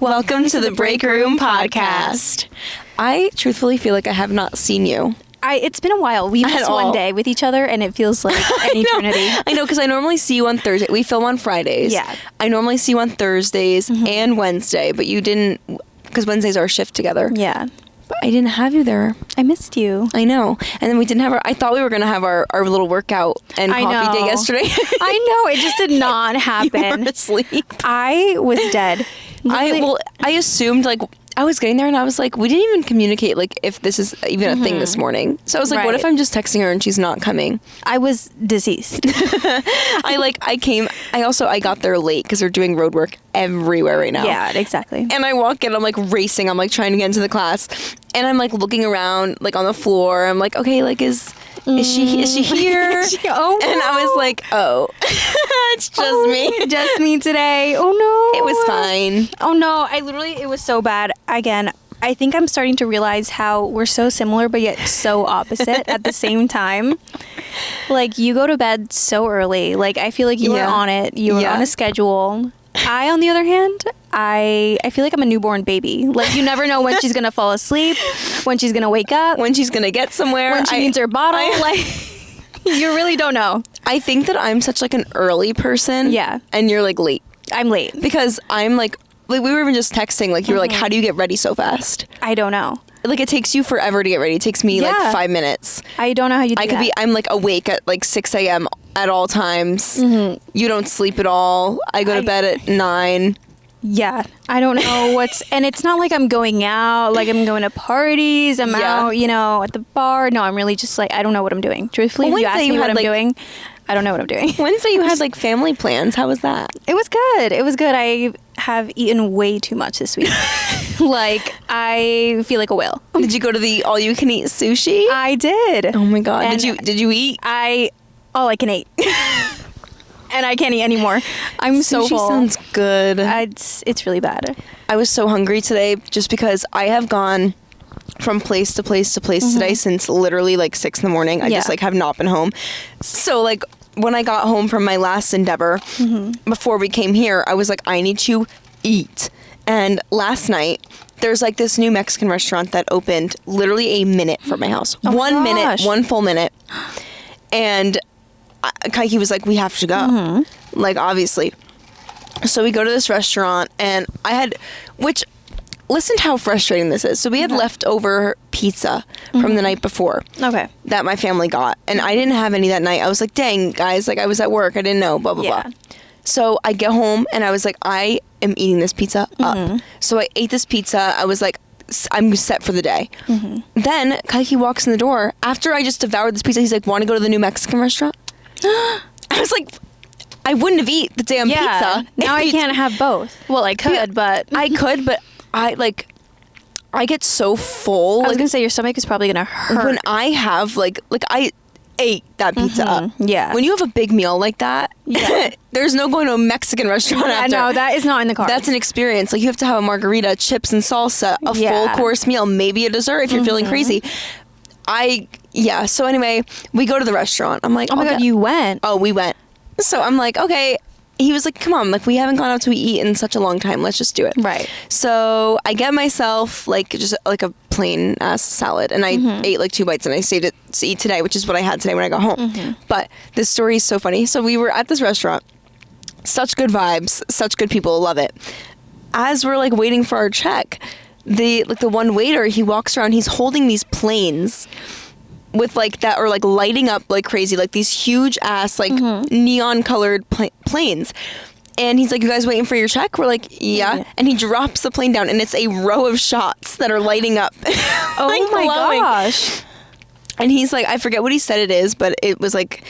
Welcome to the Break Room Podcast. I truthfully feel like I have not seen you. It's been a while. We missed one day with each other, and it feels like an eternity. I know, because I normally see you on Thursday. We film on Fridays. Yeah. I normally see you on Thursdays and Wednesday, but you didn't, because Wednesday's our shift together. Yeah. But I didn't have you there. I missed you. I know. And then we didn't have I thought we were going to have our little workout and coffee day yesterday. I know. It just did not happen. You were asleep. I was dead. I assumed, like, I was getting there and I was like, we didn't even communicate, like, if this is even a thing this morning. So I was like, what if I'm just texting her and she's not coming? I was deceased. I got there late because they're doing road work everywhere right now. Yeah, exactly. And I walk in, I'm like racing, I'm like trying to get into the class. And I'm like looking around, like on the floor. I'm like, okay, like, is she here? Oh, and I was like, oh, it's just me. Just me today. Oh, no. It was fine. Oh, no. It was so bad. Again, I think I'm starting to realize how we're so similar, but yet so opposite at the same time. Like, you go to bed so early. Like, I feel like you were on it. You were on a schedule. I, on the other hand, I feel like I'm a newborn baby. Like, you never know when she's going to fall asleep, when she's going to wake up. When she's going to get somewhere. When she needs her bottle. Like, you really don't know. I think that I'm such, like, an early person. Yeah. And you're, like, late. I'm late. Because I'm, like we were even just texting, like, you were like, how do you get ready so fast? I don't know. Like, it takes you forever to get ready. It takes me, like, 5 minutes. I don't know how you do that. I'm, like, awake at, like, 6 a.m. at all times. You don't sleep at all. I go to bed at 9. Yeah. I don't know and it's not like I'm going out, like I'm going to parties, I'm out, at the bar. No, I'm really just like, I don't know what I'm doing. Truthfully, if you ask me what I'm doing, I don't know what I'm doing. Wednesday you had, like, family plans. How was that? It was good. It was good. I have eaten way too much this week. Like, I feel like a whale. Did you go to the all-you-can-eat sushi? I did. Oh, my God. And did you eat? All I can eat. And I can't eat anymore. I'm so full. Sushi sounds good. It's really bad. I was so hungry today just because I have gone from place to place to place today since literally, like, 6 in the morning. I just, like, have not been home. So, like, when I got home from my last endeavor, before we came here, I was like, I need to eat. And last night, there's, like, this new Mexican restaurant that opened literally a minute from my house. Oh, 1 minute, one full minute. And Kaiki was like, we have to go. Like, obviously. So we go to this restaurant, and listen to how frustrating this is. So we had leftover pizza from the night before. Okay. That my family got. And I didn't have any that night. I was like, dang, guys, like, I was at work. I didn't know, blah, blah, blah. So I get home, and I was like, I am eating this pizza up. So I ate this pizza. I was like, I'm set for the day. Then Kaiki walks in the door. After I just devoured this pizza, he's like, want to go to the new Mexican restaurant? I was like, I wouldn't have eaten the damn pizza. Now I can't have both. Well, I could, but... I could, but I get so full. I was going to say, your stomach is probably going to hurt. When I have, like I ate that pizza up. Yeah. When you have a big meal like that, there's no going to a Mexican restaurant after. No, that is not in the cards. That's an experience. Like, you have to have a margarita, chips and salsa, a full course meal, maybe a dessert if you're feeling crazy. So anyway, we go to the restaurant. I'm like, oh my God, you went? Oh, we went. So I'm like, okay. He was like, come on, like, we haven't gone out to eat in such a long time. Let's just do it. Right. So I get myself, like, just like a plain ass salad, and I ate like 2 bites, and I saved it to eat today, which is what I had today when I got home. But this story is so funny. So we were at this restaurant. Such good vibes. Such good people. Love it. As we're, like, waiting for our check, the one waiter, he walks around. He's holding these planes with, like, that are, like, lighting up like crazy, like these huge ass, like, neon colored planes. And he's like, you guys waiting for your check? We're like, yeah. And he drops the plane down, and it's a row of shots that are lighting up. Oh, like, my gosh. And he's like, I forget what he said it is, but it was like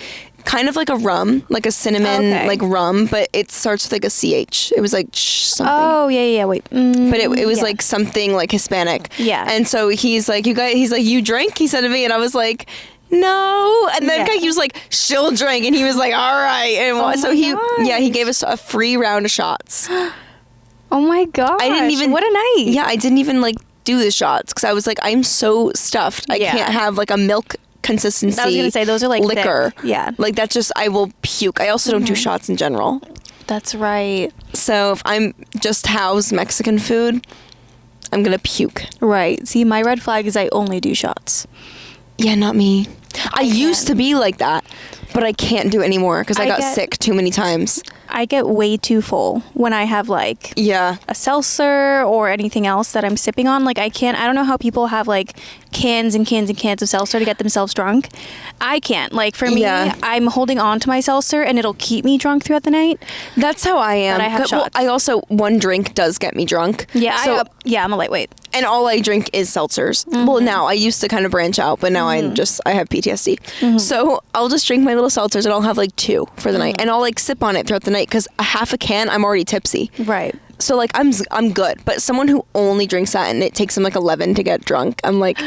kind of like a rum, like a cinnamon, like rum, but it starts with like a CH. It was like something. Oh, yeah, wait. But it was like something like Hispanic. Yeah. And so he's like, you drink? He said to me, and I was like, no. And then he was like, she'll drink. And he was like, all right. And so he gave us a free round of shots. Oh my gosh. I didn't even, what a night. Yeah, I didn't even like do the shots because I was like, I'm so stuffed. I can't have like a milk consistency. I was going to say, those are like liquor. Thick. Yeah. Like, that's just, I will puke. I also don't do shots in general. That's right. So if I'm just house Mexican food, I'm gonna puke. Right. See, my red flag is I only do shots. Yeah, not me. I used to be like that, but I can't do it anymore because I got sick too many times. I get way too full when I have like a seltzer or anything else that I'm sipping on. Like I don't know how people have like cans and cans and cans of seltzer to get themselves drunk. I can't. Like for me, I'm holding on to my seltzer and it'll keep me drunk throughout the night. That's how I am. But I have shots. I also, one drink does get me drunk. Yeah, I'm a lightweight. And all I drink is seltzers. Well, now I used to kind of branch out, but now I have PTSD. So I'll just drink my little seltzers and I'll have like 2 for the night. And I'll like sip on it throughout the night because a half a can, I'm already tipsy. Right. So like I'm good. But someone who only drinks that and it takes them like 11 to get drunk, I'm like...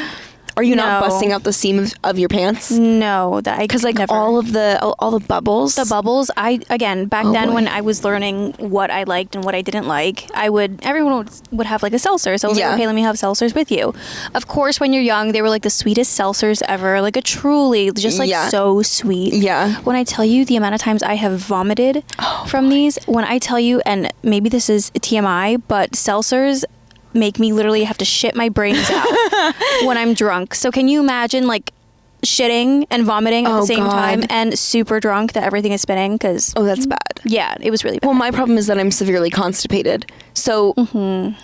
Are you not busting out the seam of your pants? No, because like never. all the bubbles. The bubbles. Back then when I was learning what I liked and what I didn't like, everyone would have like a seltzer. So I was like, okay, let me have seltzers with you. Of course, when you're young, they were like the sweetest seltzers ever. Like a truly just like so sweet. Yeah. When I tell you the amount of times I have vomited from these, when I tell you, and maybe this is TMI, but seltzers make me literally have to shit my brains out when I'm drunk. So can you imagine like shitting and vomiting at the same time and super drunk that everything is spinning? Because that's bad. Yeah, it was really bad. Well, my problem is that I'm severely constipated. So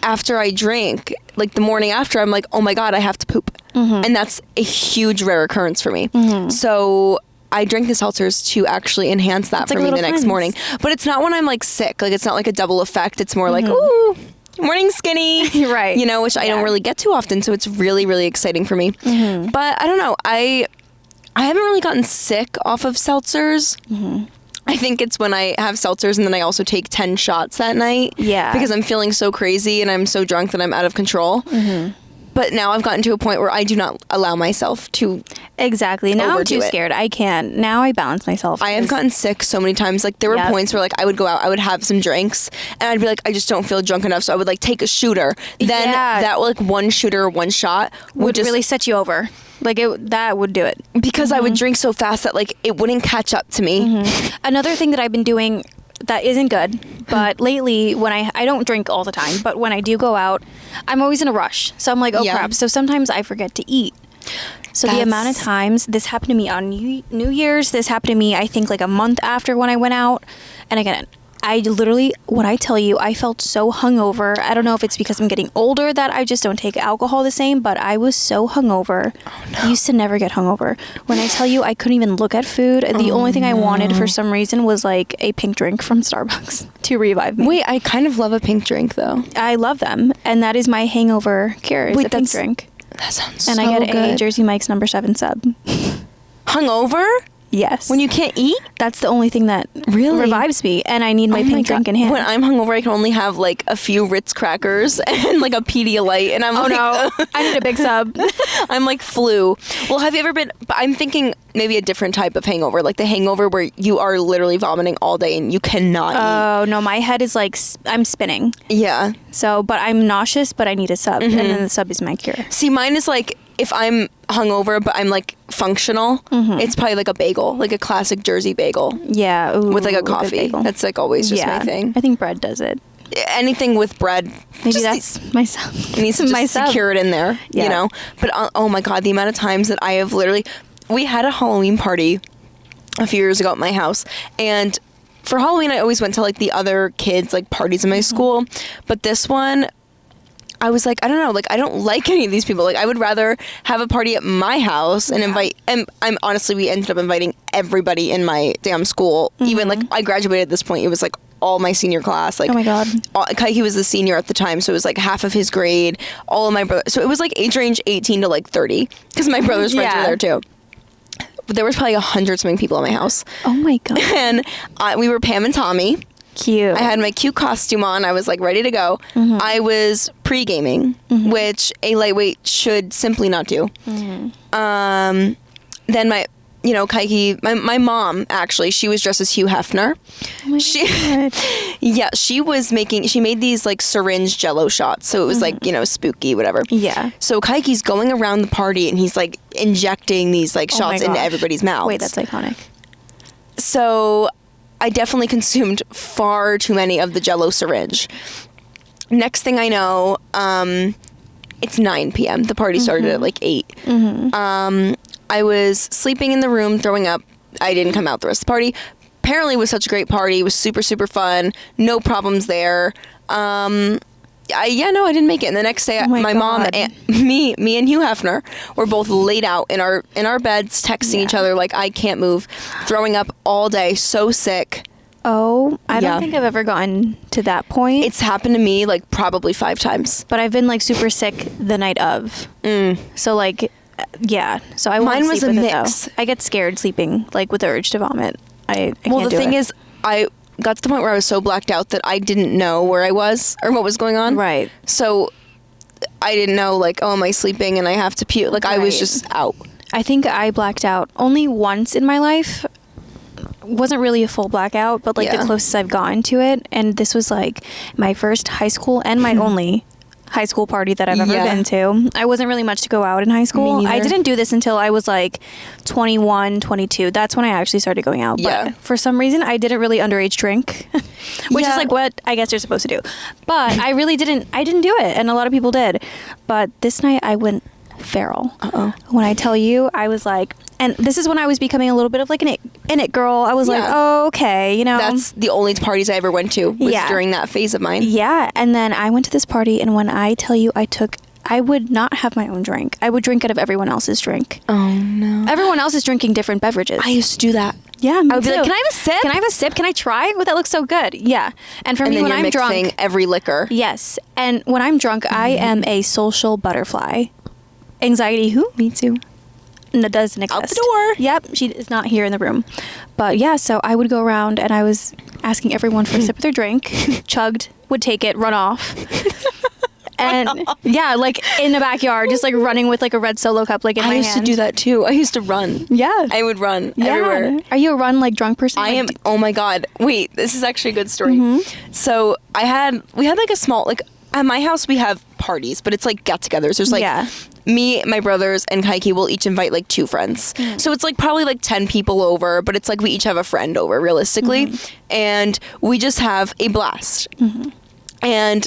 after I drink, like the morning after, I'm like, oh my God, I have to poop. And that's a huge rare occurrence for me. So I drink the seltzers to actually enhance that for me the next morning. But it's not when I'm like sick. Like it's not like a double effect. It's more like, ooh, morning skinny. Right. You know, which I don't really get too often. So it's really, really exciting for me. But I don't know. I haven't really gotten sick off of seltzers. I think it's when I have seltzers and then I also take 10 shots that night. Yeah. Because I'm feeling so crazy and I'm so drunk that I'm out of control. But now I've gotten to a point where I do not allow myself to Exactly. Now I'm too scared. I can't. Now I balance myself. I have gotten sick so many times. Like there were points where like I would go out, I would have some drinks and I'd be like, I just don't feel drunk enough. So I would like take a shooter. Then that like one shooter or one shot would just really set you over. Like that would do it. Because I would drink so fast that like it wouldn't catch up to me. Another thing that I've been doing that isn't good, but lately when I don't drink all the time, but when I do go out, I'm always in a rush. So I'm like, oh crap. So sometimes I forget to eat. So the amount of times this happened to me on New Year's, this happened to me, I think like a month after when I went out. And again, I literally, when I tell you, I felt so hungover. I don't know if it's because I'm getting older that I just don't take alcohol the same, but I was so hungover. I used to never get hungover. When I tell you I couldn't even look at food, the only thing I wanted for some reason was like a pink drink from Starbucks to revive me. Wait, I kind of love a pink drink though. I love them. And that is my hangover cure, is a pink drink. That sounds and so I get good. a Jersey Mike's No. 7 sub. Hungover? Yes. When you can't eat? That's the only thing that revives me, and I need my pink drink in hand. When I'm hungover, I can only have like a few Ritz crackers and like a Pedialyte, and I'm no, I need a big sub. I'm like flu. Well, have you ever been? I'm thinking maybe a different type of hangover, like the hangover where you are literally vomiting all day and you cannot eat. Oh no, my head is like I'm spinning. Yeah. So, but I'm nauseous, but I need a sub, and then the sub is my cure. See, mine is like, if I'm hungover but I'm like functional, it's probably like a bagel, like a classic Jersey bagel. Yeah, with like a coffee. That's like always just my thing. I think bread does it. Anything with bread. Maybe that's my sub. It needs to just secure it in there, you know? But oh my God, the amount of times that I have literally... We had a Halloween party a few years ago at my house, and for Halloween I always went to like the other kids' like parties in my school, but this one... I was like, I don't know, like, I don't like any of these people. Like, I would rather have a party at my house and invite, and I'm honestly, we ended up inviting everybody in my damn school. Even, like, I graduated at this point. It was, like, all my senior class. Like, oh, my God. Kaiki was the senior at the time, so it was, like, half of his grade, all of my brothers. So it was, like, age range 18 to, like, 30, because my brother's friends were there, too. But there was probably 100-something people at my house. Oh, my God. And we were Pam and Tommy. Cute. I had my cute costume on. I was like ready to go. I was pre-gaming, which a lightweight should simply not do. Then Kaiki, my mom actually, she was dressed as Hugh Hefner. Oh my God. Yeah, she made these like syringe Jello shots, so it was like, spooky, whatever. Yeah. So Kaiki's going around the party and he's like injecting these like shots into everybody's mouths. Wait, that's iconic. So I definitely consumed far too many of the Jell-O syringe. Next thing I know, it's 9 p.m. The party started at like 8. I was sleeping in the room, throwing up. I didn't come out the rest of the party. Apparently it was such a great party. It was super, super fun. No problems there. I didn't make it. And the next day, my mom and me and Hugh Hefner were both laid out in our beds, texting each other like, I can't move, throwing up all day, so sick. Oh, I don't think I've ever gotten to that point. It's happened to me like probably 5 times. But I've been like super sick the night of. So like, yeah. So I won't Mine was sleep a with mix. It, though. I get scared sleeping, like with the urge to vomit. I well, can't the do thing it. is, I got to the point where I was so blacked out that I didn't know where I was or what was going on. Right. So I didn't know, like, oh, am I sleeping and I have to puke? Like, I was just out. I think I blacked out only once in my life. Wasn't really a full blackout, but like the closest I've gotten to it. And this was like my first high school and my only high school party that I've ever been to. I wasn't really much to go out in high school. I didn't do this until I was like 21, 22. That's when I actually started going out. But for some reason, I didn't really underage drink, which is like what I guess you're supposed to do. But I really didn't. I didn't do it, and a lot of people did. But this night, I went feral. When I tell you, I was like, and this is when I was becoming a little bit of like an it girl. I was like, oh, okay, you know. That's the only parties I ever went to was during that phase of mine. Yeah, and then I went to this party, and when I tell you I would not have my own drink. I would drink out of everyone else's drink. Oh, no. Everyone else is drinking different beverages. I used to do that. Yeah, me I would too. be like, can I have a sip? Can I have a sip? Can I try? Oh, that looks so good. Yeah. And for me, when I'm drunk, every liquor. Yes. And when I'm drunk, I am a social butterfly. Anxiety, who? Me too. That doesn't exist. Out the door. Yep, she is not here in the room. But yeah, so I would go around and I was asking everyone for a sip of their drink, chugged, would take it, run off. And yeah, like in the backyard, just like running with like a red Solo cup like in my hand. I used to do that too. I used to run. Yeah. I would run everywhere. Are you a run like drunk person? I am. Oh my God. Wait, this is actually a good story. So we had like a small, like at my house we have parties, but it's like get-togethers. There's like me, my brothers, and Kaiki will each invite like 2 friends. So it's like probably like 10 people over, but it's like we each have a friend over realistically. And we just have a blast. And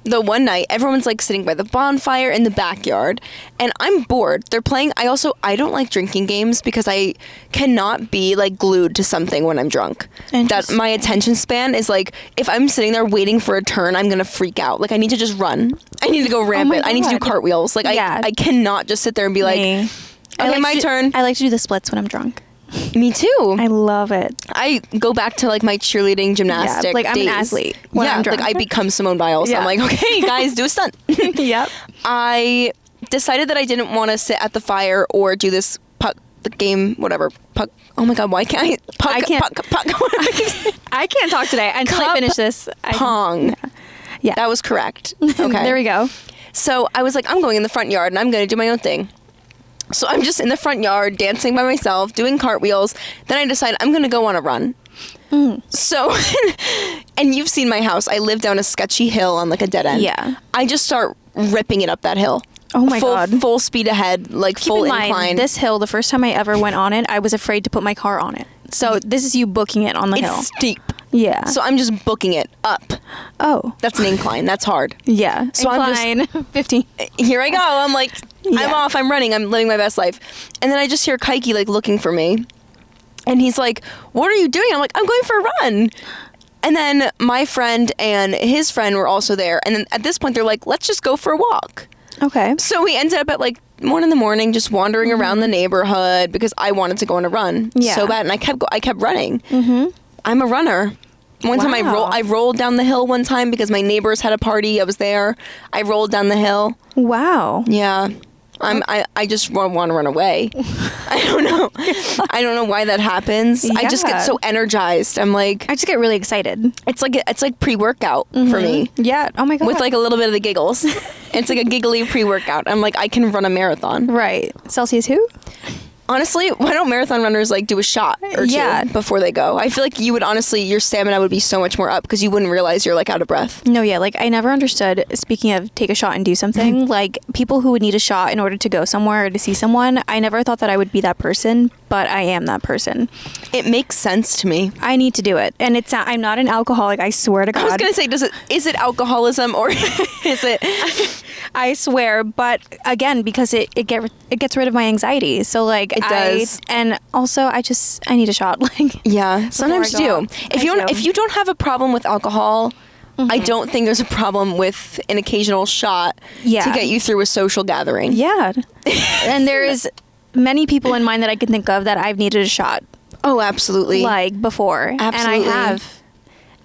the one night, everyone's like sitting by the bonfire in the backyard, and I'm bored. They're playing. I don't like drinking games because I cannot be like glued to something when I'm drunk. That my attention span is like, if I'm sitting there waiting for a turn, I'm gonna freak out. Like I need to just run. I need to go rampant. I need to do cartwheels. Like I cannot just sit there and be like, okay, my turn. I like to do the splits when I'm drunk. Me too. I love it. I go back to like my cheerleading gymnastic like I'm days. an athlete when I'm drunk. Like I become Simone Biles. I'm like, okay, guys, do a stunt. Yep. I decided that I didn't want to sit at the fire or do this puck, the game, whatever. Puck. Oh my God, why can't I? Puck, I can't. Puck. I can't talk today until I finish this. Pong. Yeah. That was correct. Okay. There we go. So I was like, I'm going in the front yard and I'm going to do my own thing. So I'm just in the front yard dancing by myself, doing cartwheels. Then I decide I'm going to go on a run. So, and you've seen my house. I live down a sketchy hill on like a dead end. Yeah. I just start ripping it up that hill. Oh my God. Full speed ahead, like Keep full in mind, incline. this hill, the first time I ever went on it, I was afraid to put my car on it. So this is you booking it on the hill. It's steep. Yeah. So I'm just booking it up. Oh. That's an incline. That's hard. Yeah. So incline, I'm just 15. Here I go. I'm like, I'm off. I'm running. I'm living my best life. And then I just hear Kaiki like looking for me. And he's like, what are you doing? I'm like, I'm going for a run. And then my friend and his friend were also there. And then at this point, they're like, let's just go for a walk. Okay. So we ended up at like 1 a.m, just wandering around the neighborhood because I wanted to go on a run so bad. And I kept running. I'm a runner. One time I rolled down the hill one time because my neighbors had a party. I was there. I rolled down the hill. Wow. Yeah. I just want to run away. I don't know. I don't know why that happens. I just get so energized. I'm like, I just get really excited. It's like pre-workout for me. Yeah. Oh my God. With like a little bit of the giggles. It's like a giggly pre-workout. I'm like, I can run a marathon. Right. Celsius who? Honestly, why don't marathon runners like do a shot or two before they go? I feel like you would honestly, your stamina would be so much more up because you wouldn't realize you're like out of breath. No, yeah, like I never understood, speaking of take a shot and do something, like people who would need a shot in order to go somewhere or to see someone, I never thought that I would be that person, but I am that person. It makes sense to me. I need to do it. And it's not, I'm not an alcoholic, I swear to God. I was going to say, is it alcoholism or is it... I swear, but again, because it gets rid of my anxiety. So like it does, and also I need a shot. Like yeah, sometimes you do. If you don't have a problem with alcohol, I don't think there's a problem with an occasional shot to get you through a social gathering. Yeah, and there is many people in mind that I can think of that I've needed a shot. Oh, absolutely. Like before, absolutely, and I have.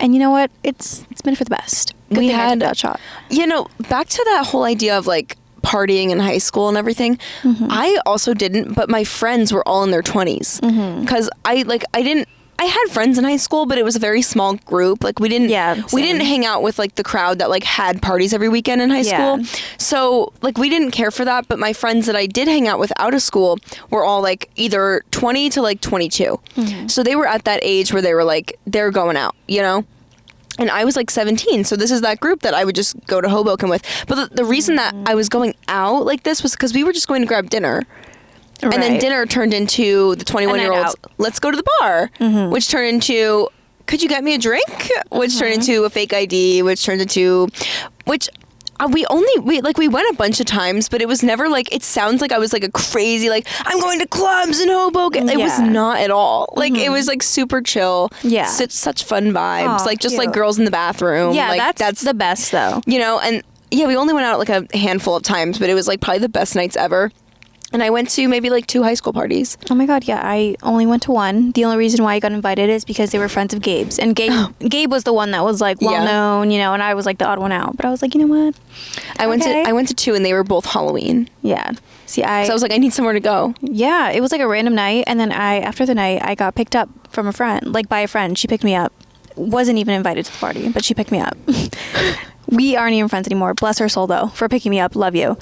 And you know what? It's been for the best. We had that shot. You know, back to that whole idea of like partying in high school and everything. I also didn't, but my friends were all in their 20s because I had friends in high school, but it was a very small group. Like we didn't hang out with like the crowd that like had parties every weekend in high school. So like we didn't care for that. But my friends that I did hang out with out of school were all like either 20 to like 22. So they were at that age where they were like, they're going out, you know? And I was like 17, so this is that group that I would just go to Hoboken with. But the reason that I was going out like this was because we were just going to grab dinner. Right. And then dinner turned into the 21-year-olds, let's go to the bar, which turned into, could you get me a drink? Which turned into a fake ID, which turned into, we went a bunch of times, but it was never like, it sounds like I was like a crazy, like, I'm going to clubs in Hoboken. It was not at all. Like, it was like super chill. Yeah. Such fun vibes. Like, just like girls in the bathroom. Yeah, like, that's the best though. You know, and yeah, we only went out like a handful of times, but it was like probably the best nights ever. And I went to maybe like 2 high school parties. Oh my God, yeah. I only went to one. The only reason why I got invited is because they were friends of Gabe's. And Gabe was the one that was like well known, you know, and I was like the odd one out. But I was like, you know what? I went to 2 and they were both Halloween. Yeah. So I was like, I need somewhere to go. Yeah. It was like a random night. And then after the night, I got picked up from a friend, like by a friend. She picked me up. Wasn't even invited to the party, but she picked me up. We aren't even friends anymore. Bless her soul though, for picking me up. Love you.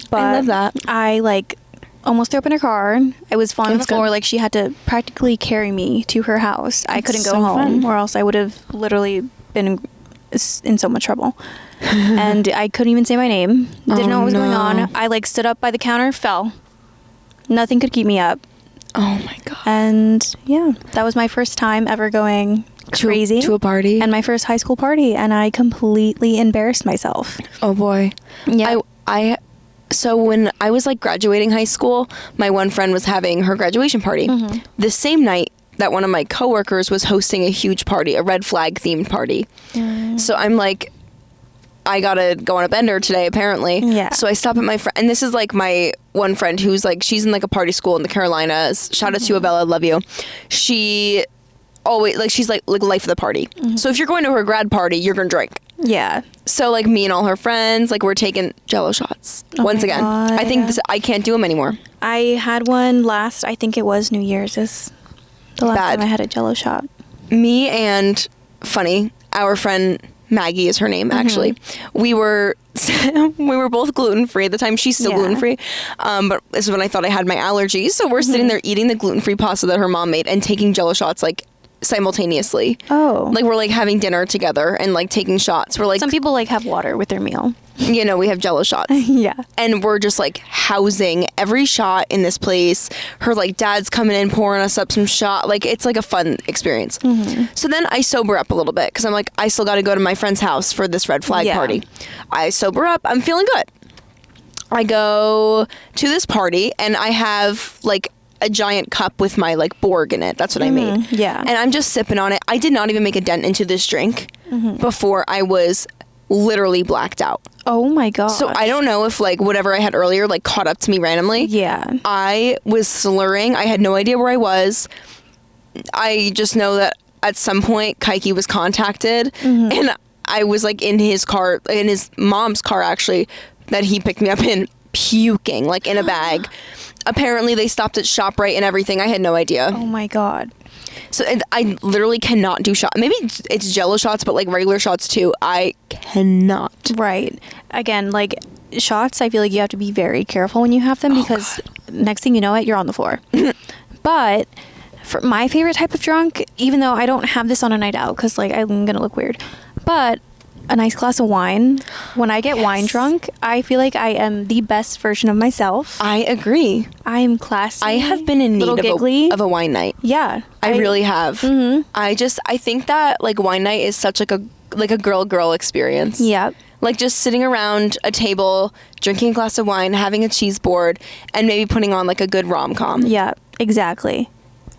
But I love that. I like almost threw up in her car. I was falling on the floor. Like she had to practically carry me to her house. I couldn't go home or else I would have literally been in so much trouble. And I couldn't even say my name. Didn't know what was going on. I like stood up by the counter, fell. Nothing could keep me up. Oh my God. And yeah, that was my first time ever going crazy to a party. And my first high school party. And I completely embarrassed myself. Oh boy. Yeah. So when I was like graduating high school, my one friend was having her graduation party. The same night that one of my coworkers was hosting a huge party, a red flag themed party. So I'm like, I gotta go on a bender today apparently. Yeah. So I stop at my friend, and this is like my one friend who's like, she's in like a party school in the Carolinas. Shout out to Avella, love you. She always like, she's like life of the party. So if you're going to her grad party, you're gonna drink. Yeah. So like me and all her friends, like we're taking Jello shots once again. God. I think I can't do them anymore. I had one I think it was New Year's. Is the last time I had a Jello shot. Me and our friend Maggie is her name actually. We were both gluten-free at the time. She's still gluten-free. But this is when I thought I had my allergies. So we're sitting there eating the gluten-free pasta that her mom made and taking Jello shots like simultaneously. Oh. Like we're like having dinner together and like taking shots. We're like, some people like have water with their meal. You know, we have Jello shots. Yeah. And we're just like housing every shot in this place. Her like dad's coming in, pouring us up some shot. Like it's like a fun experience. So then I sober up a little bit because I'm like, I still got to go to my friend's house for this red flag party. I sober up. I'm feeling good. I go to this party and I have like a giant cup with my like Borg in it. That's what I made. Yeah. And I'm just sipping on it. I did not even make a dent into this drink before I was literally blacked out. Oh my God. So I don't know if like whatever I had earlier like caught up to me randomly. Yeah. I was slurring. I had no idea where I was. I just know that at some point Kaiki was contacted and I was like in his car, in his mom's car actually, that he picked me up in, puking like in a bag. Apparently they stopped at ShopRite and everything. I had no idea. Oh my God. So I literally cannot do shots. Maybe it's Jello shots, but like regular shots too. I cannot. Right. Again, like shots, I feel like you have to be very careful when you have them because next thing you know it, you're on the floor. But for my favorite type of drunk, even though I don't have this on a night out because like I'm gonna look weird, but a nice glass of wine. When I get wine drunk, I feel like I am the best version of myself. I agree. I am classy. I have been in need of a wine night. Yeah, I really have. I think that like wine night is such like a girl experience. Yeah. Like just sitting around a table, drinking a glass of wine, having a cheese board, and maybe putting on like a good rom-com. Yeah, exactly.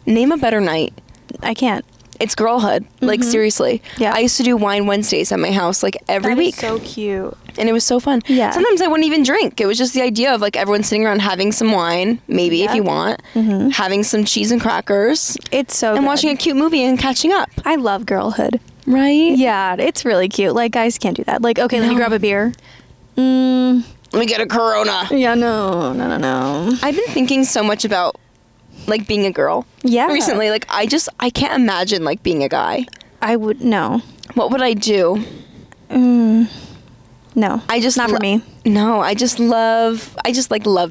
Name a better night. I can't. It's girlhood. Like seriously. Yeah. I used to do wine Wednesdays at my house like every week. That is so cute. And it was so fun. Yeah. Sometimes I wouldn't even drink. It was just the idea of like everyone sitting around having some wine, maybe if you want, having some cheese and crackers. It's so and good. watching a cute movie and catching up. I love girlhood. Right? Yeah, it's really cute. Like guys can't do that. Like, okay, let me grab a beer. Let me get a Corona. Yeah, no. I've been thinking so much about like being a girl. Yeah. Recently, like I can't imagine like being a guy. I would no. What would I do? No. I just not for me. No, I just love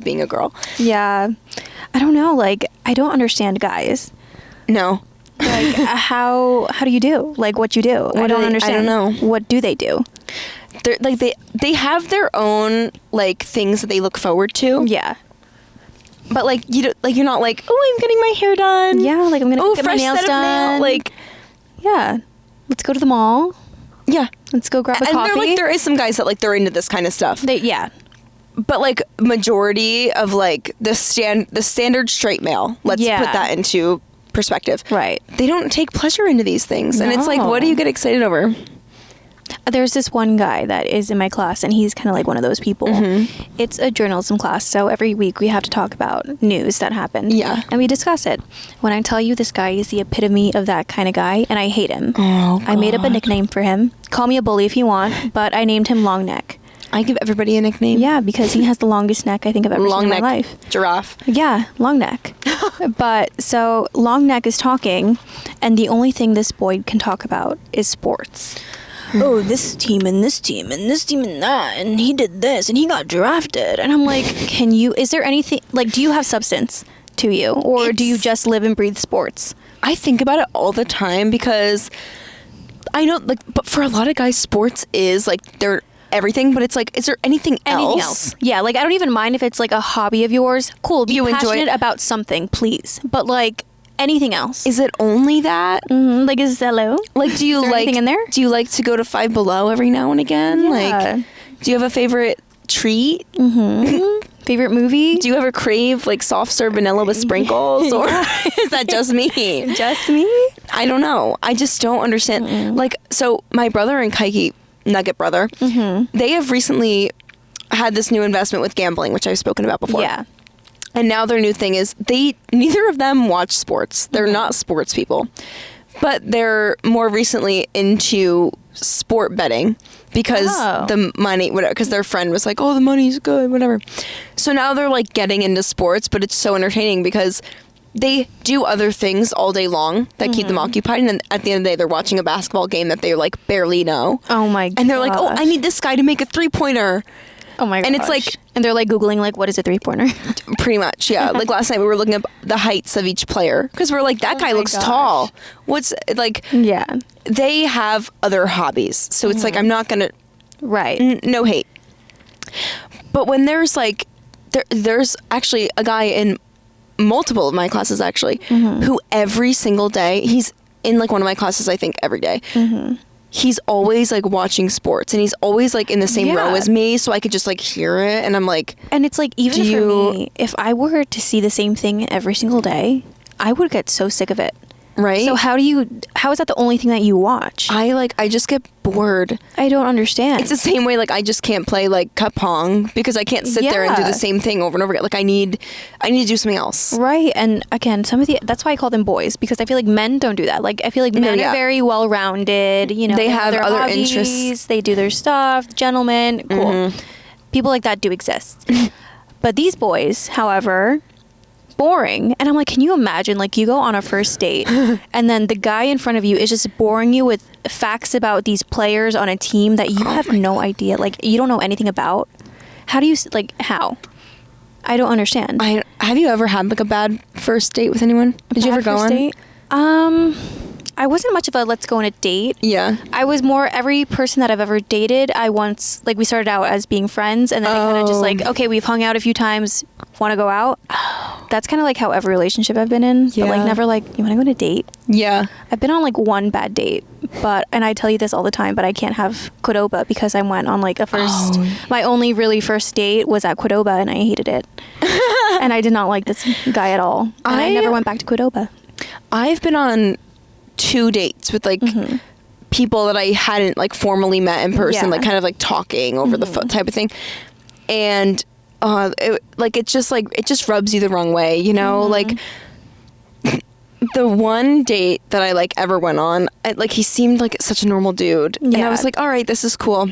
being a girl. Yeah. I don't know, like I don't understand guys. No. Like how do you do? Like what you do? I don't understand. I don't know. What do they do? They're like they have their own like things that they look forward to. Yeah. But like you're not like, oh, I'm getting my hair done. Yeah, like I'm gonna get my fresh nails set of done. Like, yeah, let's go to the mall. Yeah, let's go grab a and coffee. There is some guys that like they're into this kind of stuff. Yeah, but like majority of like the standard straight male. Let's put that into perspective. Right. They don't take pleasure into these things, and it's like, what do you get excited over? There's this one guy that is in my class, and he's kind of like one of those people. It's a journalism class, so every week we have to talk about news that happened. Yeah. And we discuss it. When I tell you this guy is the epitome of that kind of guy, and I hate him. Oh, God. I made up a nickname for him. Call me a bully if you want, but I named him Long Neck. I give everybody a nickname. Yeah, because he has the longest neck I think I've ever seen in my life. Giraffe. Yeah, Long Neck. But so Long Neck is talking, and the only thing this boy can talk about is sports. Oh, this team and this team and this team and that, and he did this and he got drafted. And I'm like, is there anything, like, do you have substance to you, or do you just live and breathe sports? I think about it all the time because I know, like, but for a lot of guys, sports is like their everything, but it's like, is there anything else? Yeah, like I don't even mind if it's like a hobby of yours. Cool, be passionate enjoy about something, please. But like anything else. Is it only that? Like, is hello? Like, do you like anything in there? Do you like to go to Five Below every now and again? Yeah. Like, do you have a favorite treat? Favorite movie? Do you ever crave like soft serve vanilla with sprinkles, or is that just me? Just me? I don't know. I just don't understand. Like, so my brother and Kaiki, Nugget brother, they have recently had this new investment with gambling, which I've spoken about before. Yeah. And now their new thing is neither of them watch sports. They're not sports people. But they're more recently into sport betting because the money, because their friend was like, oh, the money's good, whatever. So now they're like getting into sports, but it's so entertaining because they do other things all day long that keep them occupied. And then at the end of the day, they're watching a basketball game that they like barely know. Oh my god. And they're like, oh, I need this guy to make a 3-pointer. Oh my god. And it's like, and they're like Googling like, what is a 3-pointer? Pretty much, yeah. Like last night we were looking up the heights of each player because we're like, that guy looks tall. What's like? Yeah. They have other hobbies, so it's like I'm not gonna. Right. No hate. But when there's like, there's actually a guy in multiple of my classes actually who every single day he's in like one of my classes I think every day. He's always like watching sports, and he's always like in the same row as me, so I could just like hear it, and I'm like, and it's like, even for me, if I were to see the same thing every single day, I would get so sick of it. Right? So how is that the only thing that you watch? I just get bored. I don't understand. It's the same way like I just can't play like cup pong because I can't sit there and do the same thing over and over again. Like I need to do something else. Right. And again, that's why I call them boys, because I feel like men don't do that. Like I feel like men are very well rounded, you know, they have their other hobbies, interests. They do their stuff, gentlemen, cool. People like that do exist. But these boys, however, boring. And I'm like, can you imagine, like, you go on a first date and then the guy in front of you is just boring you with facts about these players on a team that you have no idea, like, you don't know anything about. How do you, like, how? I don't understand. Have you ever had like a bad first date with anyone? Did you ever go on? Date? I wasn't much of a let's go on a date. Yeah. I was more every person that I've ever dated, we started out as being friends, and then they kind of just like, okay, we've hung out a few times, want to go out? That's kind of like how every relationship I've been in. Yeah. But like never like, you want to go on a date? Yeah. I've been on like one bad date, and I tell you this all the time, but I can't have Qdoba because I went on like my only really first date was at Qdoba and I hated it. And I did not like this guy at all. And I never went back to Qdoba. I've been on 2 dates with like people that I hadn't like formally met in person, like kind of like talking over the phone type of thing. And it just rubs you the wrong way, you know? Like the one date that I like ever went on, he seemed like such a normal dude. Yeah. And I was like, all right, this is cool.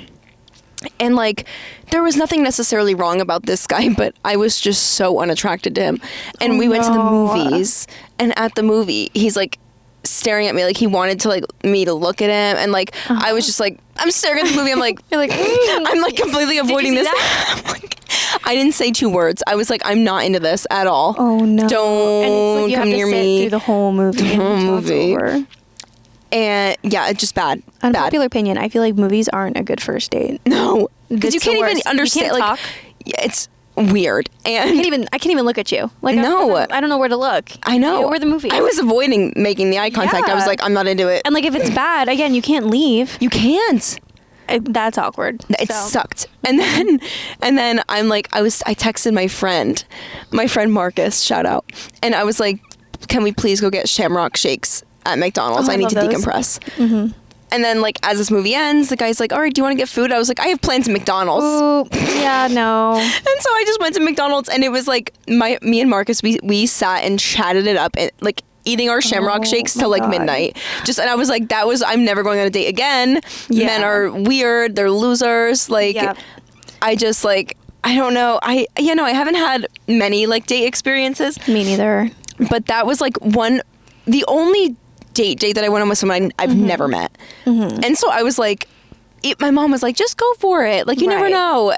And like there was nothing necessarily wrong about this guy, but I was just so unattracted to him. And we went to the movies, and at the movie he's like staring at me, like he wanted to like me to look at him, and like I was just like, I'm staring at the movie, I'm like you're like I'm like completely avoiding this. I didn't say 2 words. I was like, I'm not into this at all. Oh no. Don't come near me. Through the whole movie. And yeah, it's just bad. Unpopular opinion. I feel like movies aren't a good first date. No, because you can't even understand. You can't talk. Yeah, it's weird, and I can't even look at you. Like no, I don't know where to look. I know. Where the movie. I was avoiding making the eye contact. Yeah. I was like, I'm not into it. And like if it's bad, again, you can't leave. You can't. That's awkward. It sucked. And then I texted my friend Marcus, shout out, and I was like, can we please go get Shamrock Shakes at McDonald's? I need to decompress. Mm-hmm. And then like as this movie ends, the guy's like, all right, do you want to get food? I was like, I have plans at McDonald's. Ooh, yeah, no. And so I just went to McDonald's, and it was like me and Marcus, we sat and chatted it up, and like eating our Shamrock Shakes till like midnight. And I was like, I'm never going on a date again. Yeah. Men are weird. They're losers. Like, yep. I just like, I don't know. I haven't had many like date experiences. Me neither. But that was like the only date that I went on with someone I've never met. Mm-hmm. And so I was like, my mom was like, just go for it. Like, you never know.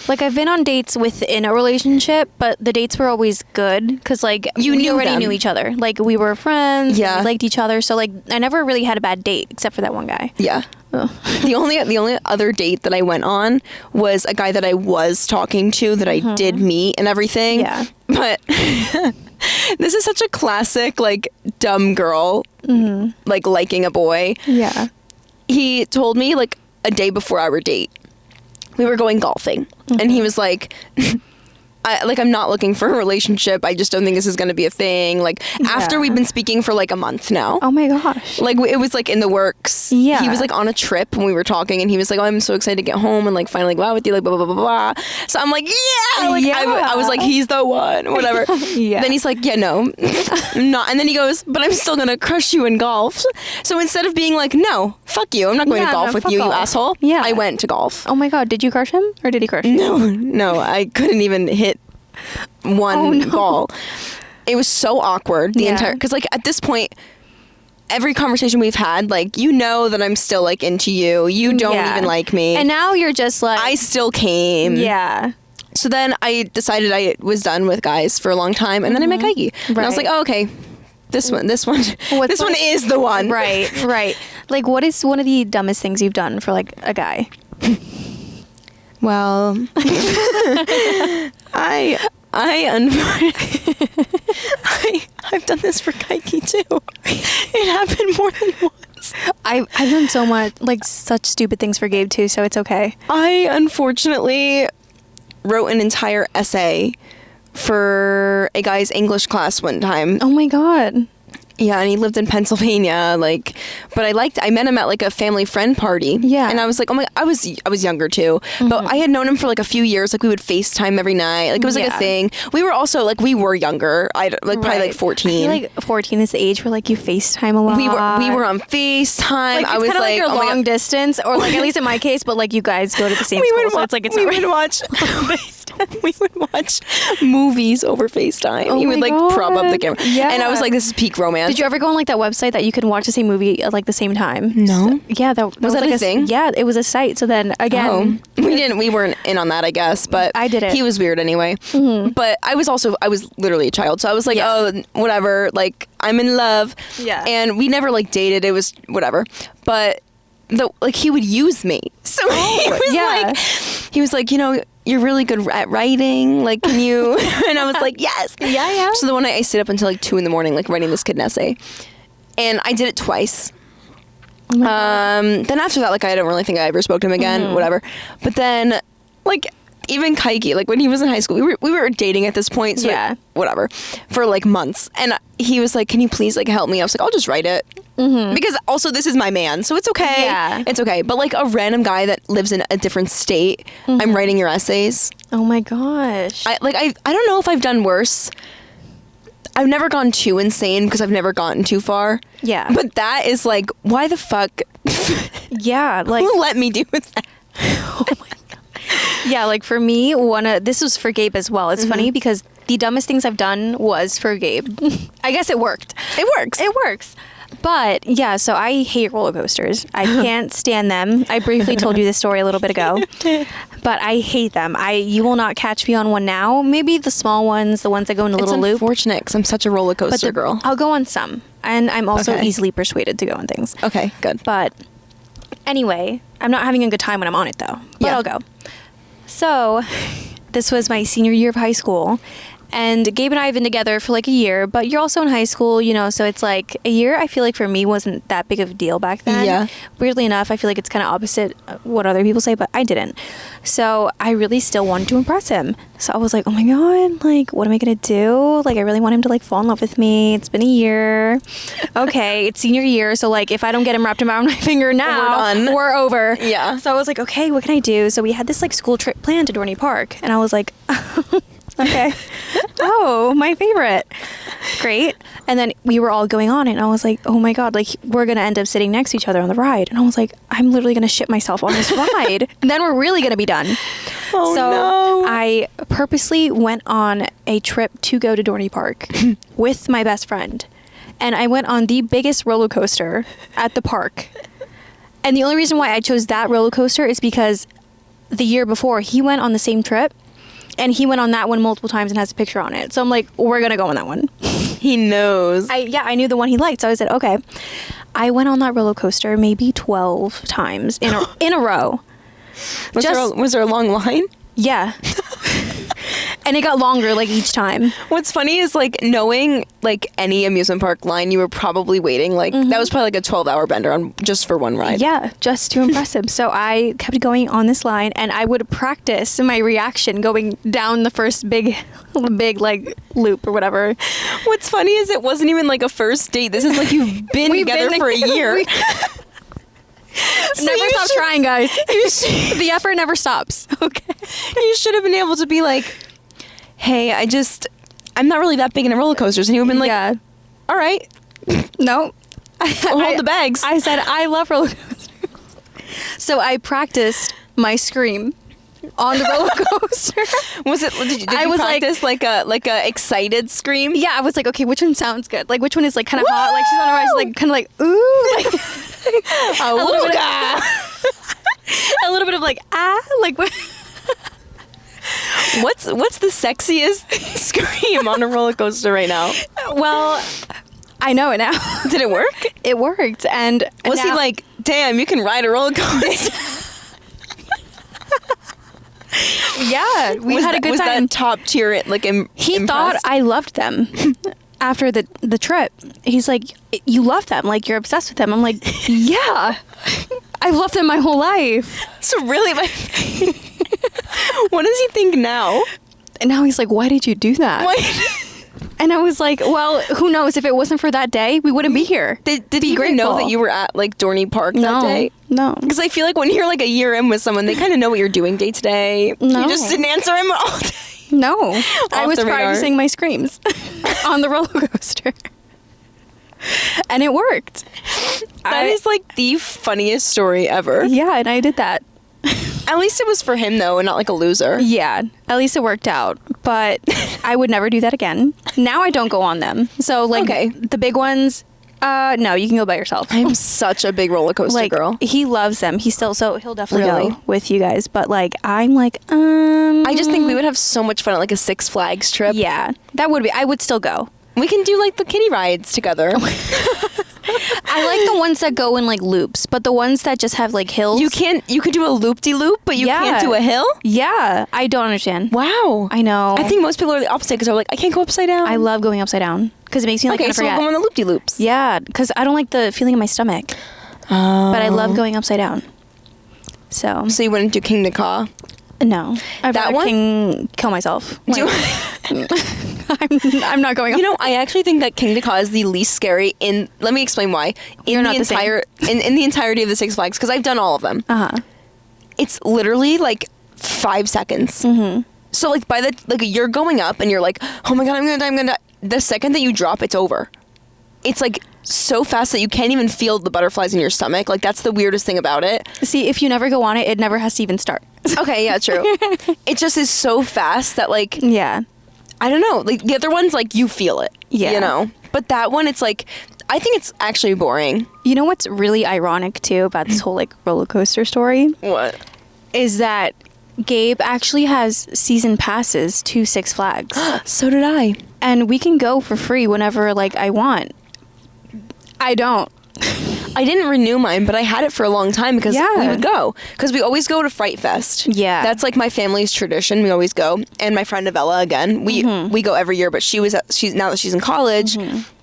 Like, I've been on dates within a relationship, but the dates were always good because, like, we already knew each other. Like, we were friends. Yeah. We liked each other. So, like, I never really had a bad date except for that one guy. Yeah. The only other date that I went on was a guy that I was talking to that I did meet and everything. Yeah. But this is such a classic, like, dumb girl, like, liking a boy. Yeah. He told me, like, a day before our date, we were going golfing, and he was like, I'm not looking for a relationship. I just don't think this is going to be a thing. Like, after we've been speaking for like a month now. Oh my gosh. Like, it was like in the works. Yeah. He was like on a trip when we were talking, and he was like, oh, I'm so excited to get home and like finally go out with you, like blah, blah, blah, blah, blah. So I'm like, yeah. Like, I was like, he's the one, whatever. Yeah. Then he's like, yeah, no, I'm not. And then he goes, but I'm still going to crush you in golf. So instead of being like, no, fuck you, I'm not going to golf with you, you asshole. Yeah. I went to golf. Oh my God. Did you crush him or did he crush you? No, I couldn't even hit one ball. It was so awkward the entire, because like at this point every conversation we've had, like, you know that I'm still like into you, you don't even like me, and now you're just like, I still came. Yeah. So then I decided I was done with guys for a long time, and then I met Kaiki, and I was like, oh, okay, this one is the one. Right. Like, what is one of the dumbest things you've done for like a guy? Well, I've done this for Kaiki too. It happened more than once. I've done so much, like, such stupid things for Gabe too, so it's okay. I unfortunately wrote an entire essay for a guy's English class one time. Oh my God. Yeah, and he lived in Pennsylvania, like, but I met him at like a family friend party. Yeah. And I was like, oh my, I was younger too, but I had known him for like a few years. Like, we would FaceTime every night. Like, it was like a thing. We were also like, we were younger. Probably like 14. I feel like 14 is the age where like you FaceTime a lot. We were on FaceTime. Like, I was kind of like your long distance, or like at least in my case, but like you guys go to the same school, so it's like we would watch. We would watch movies over FaceTime. Oh He would my like prop up the God. camera. Yeah. And I was like, this is peak romance. Did you ever go on like that website that you can watch the same movie at like the same time? No. Yeah, that Was that like a thing? Yeah, it was a site. So then again, We weren't in on that, I guess, but I did it. He was weird anyway. But I was literally a child. So I was like, Yeah. oh, whatever. Like, I'm in love. Yeah. And we never like dated. It was whatever. But he would use me. So he was like, you know, you're really good at writing. Like, can you? And I was like, yes. Yeah. So the one night I stayed up until like 2 a.m, like writing this kid an essay. And I did it twice. Then after that, like, I don't really think I ever spoke to him again, whatever. But then, like, even Kaiki, like, when he was in high school, we were dating at this point, so whatever, for like months. And he was like, can you please like help me? I was like, I'll just write it. Because also this is my man, so it's okay. Yeah. It's okay. But like a random guy that lives in a different state, I'm writing your essays. Oh my gosh. I don't know if I've done worse. I've never gone too insane because I've never gotten too far. Yeah. But that is like, why the fuck? Yeah, like Who let me do that? oh my god. Yeah, like for me, this was for Gabe as well. It's funny because the dumbest things I've done was for Gabe. I guess it worked. It works. It works. But yeah, so I hate roller coasters. I can't stand them. I briefly told you this story a little bit ago, but I hate them. You will not catch me on one now. Maybe the small ones, the ones that go in a little loop. It's unfortunate because I'm such a roller coaster girl. I'll go on some, and I'm also Okay. easily persuaded to go on things. Okay, good. But anyway, I'm not having a good time when I'm on it though. But Yeah. I'll go. So this was my senior year of high school. And Gabe and I have been together for like a year, but you're also in high school, you know, so it's like a year I feel like for me wasn't that big of a deal back then. Yeah. Weirdly enough, I feel like it's kind of opposite what other people say, but I didn't. So I really still wanted to impress him. So I was like, oh my God, like, what am I going to do? Like, I really want him to like fall in love with me. It's been a year. Okay, it's senior year. So like, if I don't get him wrapped around my finger now, We're done. we're over. Yeah. So I was like, okay, what can I do? So we had this like school trip planned to Dorney Park. And I was like, okay. Oh, my favorite. Great. And then we were all going on it, and I was like, oh my God, like we're going to end up sitting next to each other on the ride. And I was like, I'm literally going to shit myself on this ride. And then we're really going to be done. Oh, so no. I purposely went on a trip to go to Dorney Park with my best friend. And I went on the biggest roller coaster at the park. And the only reason why I chose that roller coaster is because the year before he went on the same trip. And he went on that one multiple times and has a picture on it. So I'm like, we're going to go on that one. He knows. I knew the one he liked. So I said, okay. I went on that roller coaster maybe 12 times in a row. Was there a long line? Yeah. And it got longer like each time. What's funny is like knowing like any amusement park line, you were probably waiting like that was probably like a 12-hour bender on just for one ride. Yeah, just to impress him. So I kept going on this line, and I would practice my reaction going down the first big like loop or whatever. What's funny is it wasn't even like a first date. This is like you've been We've together been for a together. year. Never stop trying, guys. The effort never stops. Okay. You should have been able to be like, hey, I'm not really that big into roller coasters. And he would have been like, Yeah. all right, No. hold the bags. I said, I love roller coasters. So I practiced my scream on the roller coaster. Did I you was like- practice like a excited scream? Yeah, I was like, okay, which one sounds good? Like, which one is like kind of hot? Like, she's on her right, she's like kind of like, ooh. Like, a little bit a little bit of like, like, What's the sexiest scream on a roller coaster right now? well, I know it now. Did it work? It worked. And Was he now- like, damn, you can ride a roller coaster? yeah, we had a good was time. that top tier like He thought I loved them after the trip. He's like, you love them, like you're obsessed with them. I'm like, yeah, I've loved them my whole life. So really, what does he think now? And now he's like, why did you do that? What? And I was like, well, who knows? If it wasn't for that day, we wouldn't be here. Did he even know that you were at like Dorney Park that day? No. Because I feel like when you're like a year in with someone, they kind of know what you're doing day to day. No. You just didn't answer him all day. No. I was the radar. practicing my screams on the roller coaster. And it worked. That is like the funniest story ever. Yeah, and I did that. At least it was for him though, and not like a loser. Yeah, at least it worked out. But I would never do that again. Now I don't go on them. So like the big ones, no, you can go by yourself. I'm such a big roller coaster girl. He loves them. He'll definitely go with you guys. But like I'm like, I just think we would have so much fun at like a Six Flags trip. Yeah, that would be. I would still go. We can do like the kiddie rides together. I like the ones that go in like loops, but the ones that just have like hills. You can do a loop-de-loop, but you can't do a hill? Yeah, I don't understand. Wow. I know. I think most people are the opposite because they're like, I can't go upside down. I love going upside down because it makes me like kind of forget. Okay, so we'll go on the loop-de-loops. Yeah, because I don't like the feeling in my stomach. But I love going upside down. So you wouldn't do King Naka? No. I'd rather kill myself. I'm not going on. You know, I actually think that King Naka is the least scary let me explain why. In the entirety of the Six Flags, because I've done all of them. It's literally like 5 seconds. Mm-hmm. So like you're going up and you're like, oh my God, I'm gonna die. The second that you drop, it's over. It's like so fast that you can't even feel the butterflies in your stomach. Like that's the weirdest thing about it. See, if you never go on it, it never has to even start. Okay, yeah, true. It just is so fast that like, yeah, I don't know. Like the other ones, like you feel it. Yeah, you know. But that one, it's like, I think it's actually boring. You know what's really ironic too about this whole like roller coaster story? What? Is that Gabe actually has season passes to Six Flags. So did I. And we can go for free whenever like I want. I don't. I didn't renew mine, but I had it for a long time because we would go. Because we always go to Fright Fest. Yeah. That's like my family's tradition. We always go. And my friend Novella, again, we go every year, but she's now that she's in college,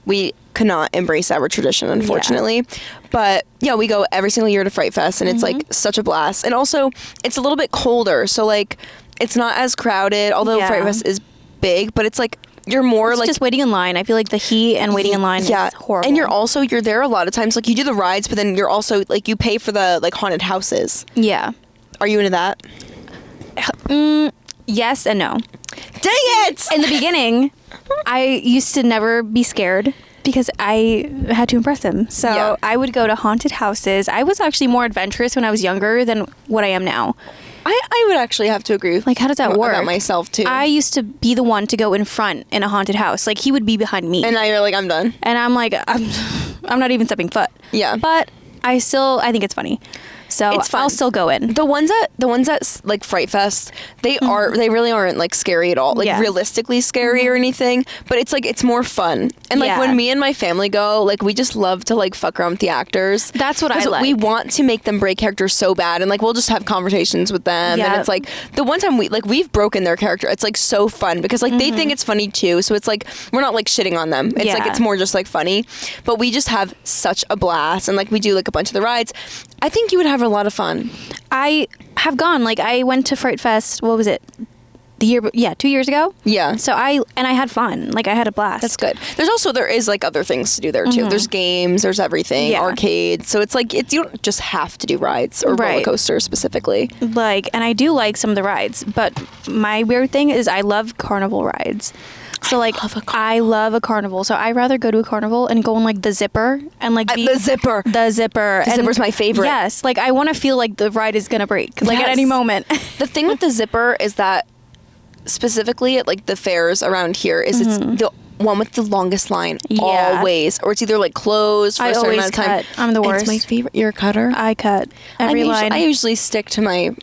we cannot embrace our tradition, unfortunately. Yeah. But yeah, we go every single year to Fright Fest, and it's like such a blast. And also, it's a little bit colder, so like it's not as crowded, although Fright Fest is big, but it's like you're more it's like just waiting in line. I feel like the heat and waiting in line is horrible. And you're there a lot of times. Like you do the rides, but then you're also like you pay for the like haunted houses. Yeah. Are you into that? Yes and no. Dang it! In the beginning, I used to never be scared because I had to impress him. So I would go to haunted houses. I was actually more adventurous when I was younger than what I am now. I would actually have to agree with like how does that work about myself too. I used to be the one to go in front in a haunted house. Like he would be behind me. And now you're like, I'm done. And I'm like, I'm not even stepping foot. Yeah. But I think it's funny. So it's fun. I'll still go in. The ones that like Fright Fest, they really aren't like scary at all, like realistically scary or anything. But it's like it's more fun. And like when me and my family go, like we just love to like fuck around with the actors. That's what I like. We want to make them break characters so bad, and like we'll just have conversations with them. And it's like the one time we've broken their character. It's like so fun because like they think it's funny too. So it's like we're not like shitting on them. It's like it's more just like funny. But we just have such a blast, and like we do like a bunch of the rides. I think you would have a lot of fun. I have gone. Like I went to Fright Fest. What was it? 2 years ago. Yeah. So I had fun. Like I had a blast. That's good. There is like other things to do there too. There's games. There's everything. Arcades. So it's like you don't just have to do rides or roller coasters specifically. Like, and I do like some of the rides, but my weird thing is I love carnival rides. So like I love a carnival. So I'd rather go to a carnival and go on like the zipper and like the zipper. The zipper's my favorite. Yes, like I want to feel like the ride is gonna break like at any moment. The thing with the zipper is that specifically at like the fairs around here is it's the one with the longest line always, or it's either like closed for a certain amount of time. I'm the worst. It's my favorite. You're a cutter. I cut every line. I usually stick to my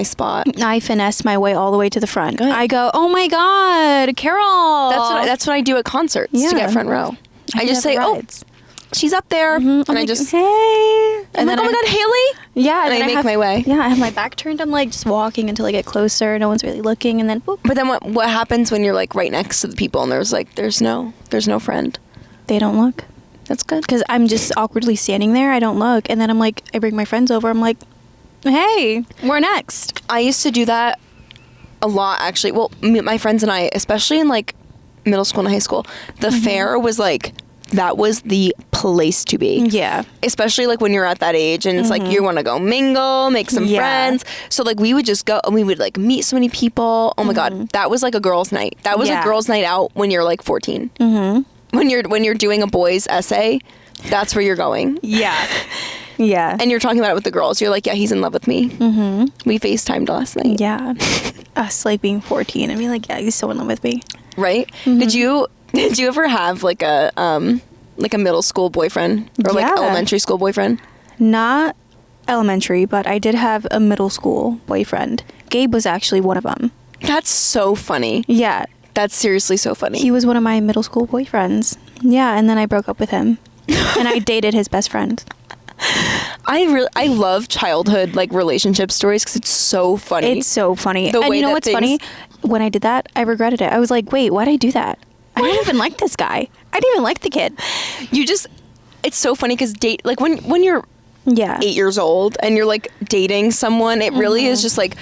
spot. I finesse my way all the way to the front. Good. I go, oh my God, Carol. That's what I do at concerts to get front row. I just say, rides. Oh, she's up there, and I just hey, and then oh my God, Haley. Yeah, and I make my way. Yeah, I have my back turned. I'm like just walking until I get closer. No one's really looking, and then. Whoop. But then what happens when you're like right next to the people and there's no friend? They don't look. That's good because I'm just awkwardly standing there. I don't look, and then I'm like, I bring my friends over. I'm like, hey, we're next. I used to do that a lot, actually. Well, my friends and I, especially in like middle school and high school, the fair was like, that was the place to be. Yeah. Especially like when you're at that age and it's like you want to go mingle, make some friends. So like we would just go and we would like meet so many people. Oh my God. That was like a girls' night. That was a girls' night out when you're like 14. When you're doing a boys' essay, that's where you're going. Yeah. Yeah. And you're talking about it with the girls. You're like, yeah, he's in love with me. Mm-hmm. We FaceTimed last night. Yeah. Us like being 14 and being like, yeah, he's so in love with me. Right? Mm-hmm. Did you ever have like a middle school boyfriend or like elementary school boyfriend? Not elementary, but I did have a middle school boyfriend. Gabe was actually one of them. That's so funny. Yeah. That's seriously so funny. He was one of my middle school boyfriends. Yeah, and then I broke up with him. And I dated his best friend. I love childhood like relationship stories because it's so funny. It's so funny. And you know what's funny? When I did that, I regretted it. I was like, wait, why'd I do that? I didn't even like this guy. I didn't even like the kid. It's so funny because when you're 8 years old and you're like dating someone, it really is just like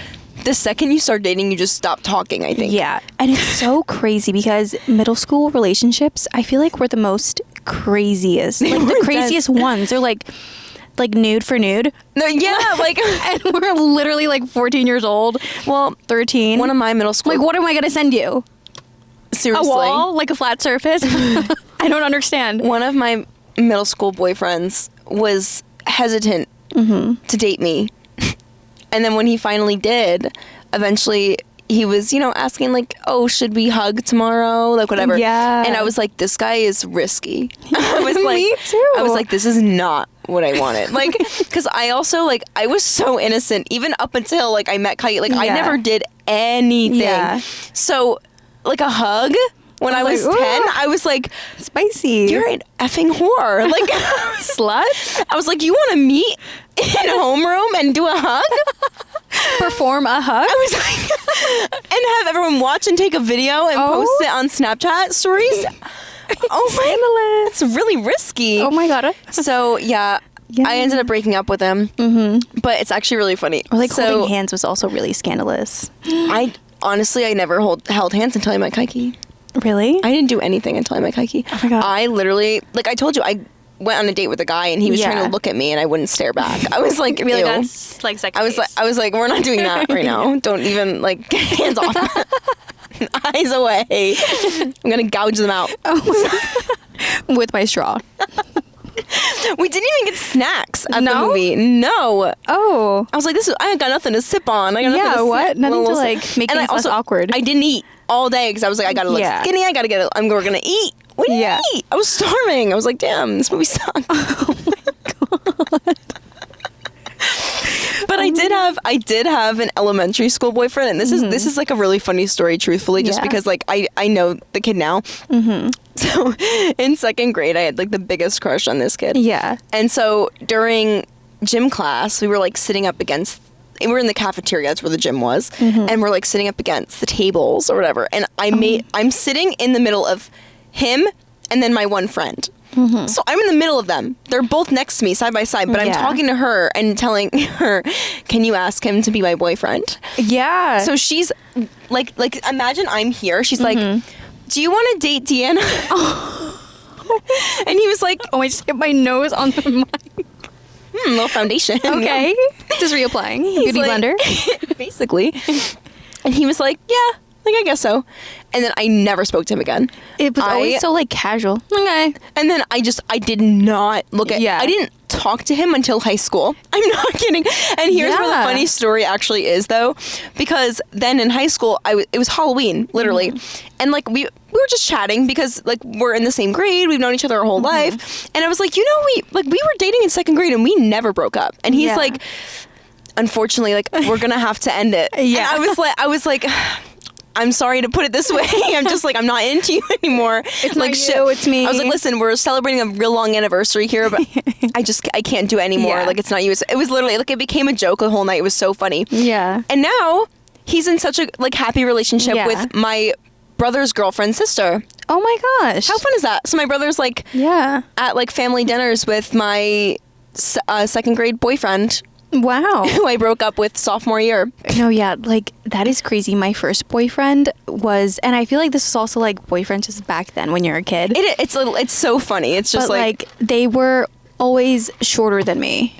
the second you start dating, you just stop talking, I think. Yeah. And it's so crazy because middle school relationships, I feel like we're the most craziest. Like the craziest ones. They're like nude for nude. No, yeah, like and we're literally like 14 years old. Well, 13. One of my middle school. Like, what am I going to send you? Seriously. A wall? Like a flat surface? I don't understand. One of my middle school boyfriends was hesitant to date me. And then when he finally did, eventually he was, asking like, oh, should we hug tomorrow? Like whatever. Yeah. And I was like, this guy is risky. I was like, me too. I was like, this is not what I wanted. Like, because I also like, I was so innocent, even up until like I met Kai. Like I never did anything. Yeah. So like a hug when I was 10, I was like, spicy. You're an effing whore. Like, slut. I was like, you want to meet in homeroom and do a hug? Perform a hug? I was like, and have everyone watch and take a video and post it on Snapchat stories. Oh my, it's really risky. Oh my God. So yeah. I ended up breaking up with him, but it's actually really funny. Or like holding hands was also really scandalous. I never held hands until I met Kaiki. Really? I didn't do anything until I met Kaiki. Oh my God. I literally, like I told you, I went on a date with a guy and he was trying to look at me and I wouldn't stare back. I was like, really, that's like sex. I was like, we're not doing that right now. Don't even like hands off. Eyes away. I'm gonna gouge them out. With my straw. We didn't even get snacks at the movie. No. Oh. I was like, I got nothing to sip on. I got nothing to what? Nothing to like make things less awkward. I didn't eat all day because I was like, I gotta look skinny. We're gonna eat. What do you eat? I was starving. I was like, damn, this movie sucks. Oh my God. But I did have an elementary school boyfriend, and this is like a really funny story, truthfully, just because like I know the kid now. So in second grade, I had like the biggest crush on this kid. Yeah. And so during gym class, we were like sitting up against. We were in the cafeteria. That's where the gym was, and we're like sitting up against the tables or whatever. And I'm sitting in the middle of him and then my one friend. So I'm in the middle of them. They're both next to me, side by side, but I'm talking to her and telling her, can you ask him to be my boyfriend? Yeah. So she's like imagine I'm here. She's like, do you want to date Deanna? And he was like, oh, I just hit my nose on the mic. Little foundation. Okay. Just reapplying. Beauty blender. Basically. And he was like, yeah. Like, I guess so. And then I never spoke to him again. It was always so, like, casual. Okay. And then I did not look at... Yeah. I didn't talk to him until high school. I'm not kidding. And here's where the funny story actually is, though. Because then in high school, it was Halloween, literally. And, like, we were just chatting because, like, we're in the same grade. We've known each other our whole life. And I was like, we were dating in second grade and we never broke up. And he's like, unfortunately, like, we're going to have to end it. Yeah. And I was like... I'm sorry to put it this way. I'm just like, I'm not into you anymore. It's like you, it's me. I was like, listen, we're celebrating a real long anniversary here, but I can't do it anymore. Yeah. Like, it's not you. It was literally, like, it became a joke the whole night. It was so funny. Yeah. And now he's in such a, like, happy relationship with my brother's girlfriend's sister. Oh my gosh. How fun is that? So my brother's, like, at, like, family dinners with my second grade boyfriend. Wow. Who I broke up with sophomore year. No, yeah, like, that is crazy. My first boyfriend was, and I feel like this was also, like, boyfriends just back then when you're a kid. It's so funny. It's just, like, they were always shorter than me.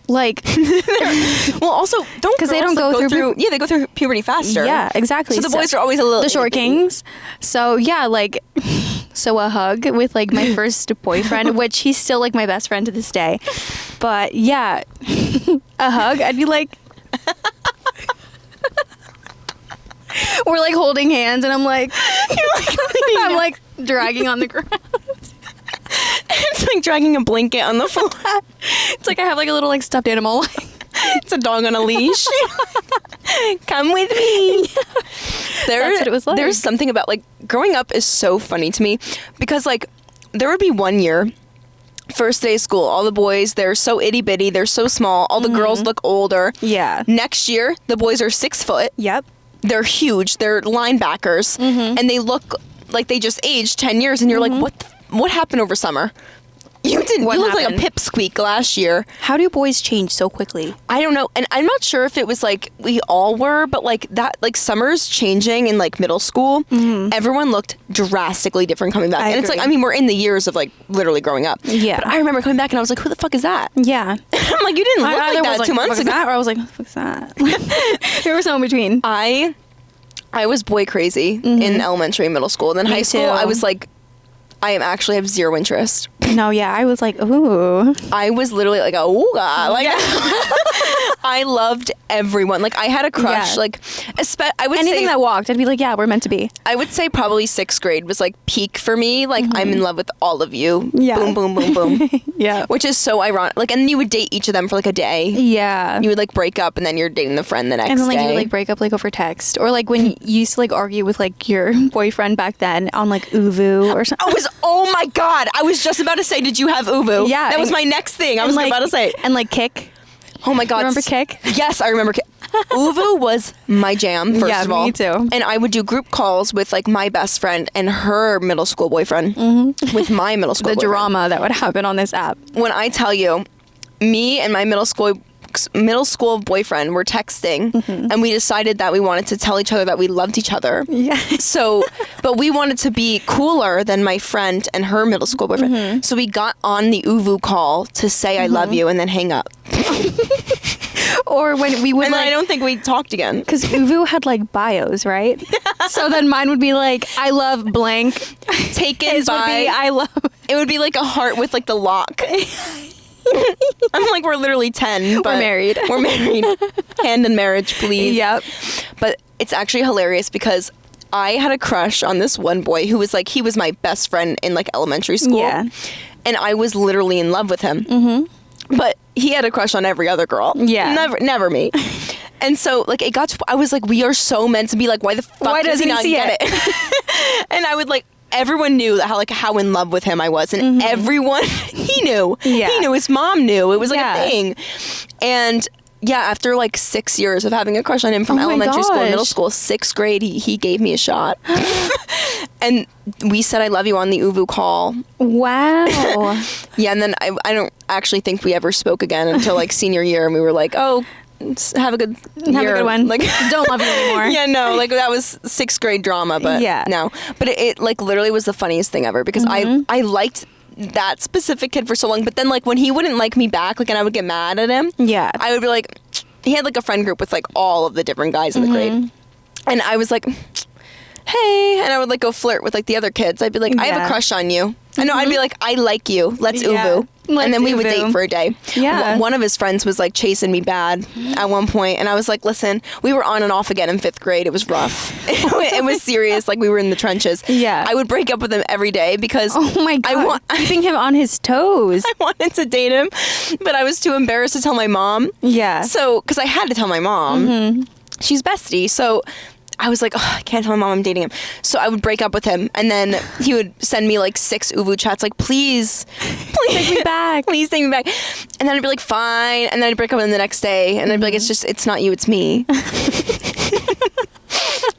Like, well, also, because they don't go through they go through puberty faster. Yeah, exactly. So the boys are always a little... The short kings. So, yeah, like... So a hug with, like, my first boyfriend, which he's still, like, my best friend to this day. But yeah, a hug, I'd be like, we're like holding hands, and I'm like, I'm like dragging on the ground. It's like dragging a blanket on the floor. It's like I have like a little like stuffed animal. It's a dog on a leash. Come with me. That's what it was like. There's something about like growing up is so funny to me because like there would be one year, first day of school, all the boys, they're so itty bitty, they're so small, all the girls look older. Yeah. Next year, the boys are 6 foot. Yep. They're huge. They're linebackers, and they look like they just aged 10 years. And you're like, what happened over summer? You didn't. What you looked happened? like a pipsqueak last year. How do boys change so quickly? I don't know, and I'm not sure if it was like we all were, but like that, like summer's changing in like middle school. Everyone looked drastically different coming back, I and it's like, agree. I mean, we're in the years of like literally growing up. Yeah. But I remember coming back and I was like, who the fuck is that? Yeah. I'm like, you didn't look like that 2 months ago. Or I was like, what the fuck's that? There was no in between. I was boy crazy in elementary and middle school. And then high school, too. I was like, I actually have zero interest. No, yeah, I was like, ooh. I was literally like, oh god, like I loved everyone. Like I had a crush. Yeah. Like, I would Anything say that walked, I'd be like, yeah, we're meant to be. I would say probably 6th grade was like peak for me. Like I'm in love with all of you. Yeah. Boom, boom, boom, boom. Yeah. Which is so ironic. Like, and then you would date each of them for like a day. Yeah. You would like break up and then you're dating the friend the next And then like day. you would like break up like over text, or like when you used to like argue with like your boyfriend back then on like Uvu or something. Oh my god! I was just about to say, did you have Uvu? Yeah, that was and- my next thing. I was like, about to say. and like Kick. Oh my god! Remember Kick? Yes, I remember Kick. Uvu was my jam. First Yeah, of all, me too. And I would do group calls with like my best friend and her middle school boyfriend. With my middle school. The boyfriend. drama that would happen on this app. When I tell you, me and my middle school boyfriend were texting, and we decided that we wanted to tell each other that we loved each other. Yeah. So, but we wanted to be cooler than my friend and her middle school boyfriend. So we got on the Uvu call to say I love you and then hang up. Or when we would And then like, I don't think we talked again. because Uvu had like bios, right? So then mine would be like, I love blank. Taken His would by, be, I love. it would be like a heart with like the lock. I'm like, we're literally 10. But married. We're married. Hand in marriage, please. Yep. But it's actually hilarious because I had a crush on this one boy who was like, he was my best friend in like elementary school. Yeah. And I was literally in love with him. But he had a crush on every other girl. Yeah. Never me. And so like it got to, I was like, we are so meant to be, like, why the fuck Why does he doesn't not he see get it? And I would like, everyone knew that how in love with him I was, and everyone he knew. Yeah. He knew, his mom knew. It was like Yeah. a thing. And yeah, after like 6 years of having a crush on him from Oh my elementary school, gosh. middle school, 6th grade, he gave me a shot. And we said I love you on the Uvu call. Wow. Yeah, and then I don't actually think we ever spoke again until like senior year, and we were like, oh, have a good year. Have a good one. Like, Don't love you anymore. yeah, no, like that was 6th grade drama, but Yeah. no. But it like literally was the funniest thing ever because I liked that specific kid for so long, but then like when he wouldn't like me back, like, and I would get mad at him, Yeah. I would be like, he had like a friend group with like all of the different guys in the grade, and I was like, hey, and I would like go flirt with like the other kids. I'd be like, I have Yeah. a crush on you. I know, I'd be like, I like you. Let's Yeah. Uvu. Let's and then we would Uvu. date for a day. Yeah. One of his friends was like chasing me bad at one point, and I was like, listen, we were on and off again in 5th grade. It was rough. It was serious. Like we were in the trenches. Yeah. I would break up with him every day because Oh my god. Keeping him on his toes. I wanted to date him, but I was too embarrassed to tell my mom. Yeah. So, because I had to tell my mom. She's bestie. So I was like, oh, I can't tell my mom I'm dating him. So I would break up with him, and then he would send me like 6 Uvu chats, like, please Take me back. please take me back. And then I'd be like, fine. And then I'd break up with him the next day, and I'd be like, it's not you, it's me.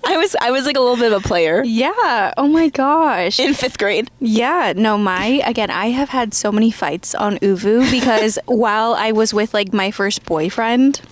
I was like a little bit of a player Yeah. Oh my gosh. in 5th grade. Yeah, no, I have had so many fights on Uvu because while I was with like my first boyfriend,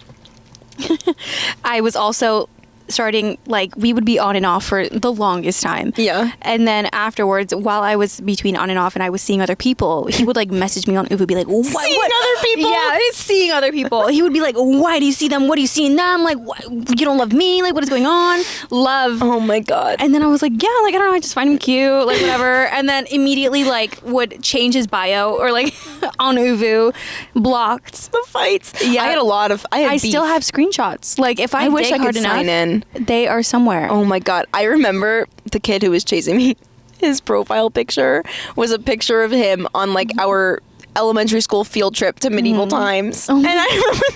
I was also starting, like, we would be on and off for the longest time. Yeah. And then afterwards, while I was between on and off and I was seeing other people, he would, like, message me on Uvu, be like, what? Seeing other people? Yeah, seeing other people. He would be like, why do you see them? What do you see in them? Like, what? You don't love me? Like, what is going on? Love. Oh my God. And then I was like, yeah, like, I don't know, I just find him cute, like, whatever. And then immediately, like, would change his bio or, like, on Uvu, blocked. The fights. Yeah. I had a lot of, I I still have screenshots. Like, if I wish dig I could hard enough, sign in. they are somewhere. Oh my God. I remember the kid who was chasing me. His profile picture was a picture of him on like our elementary school field trip to medieval times. Oh and my I remember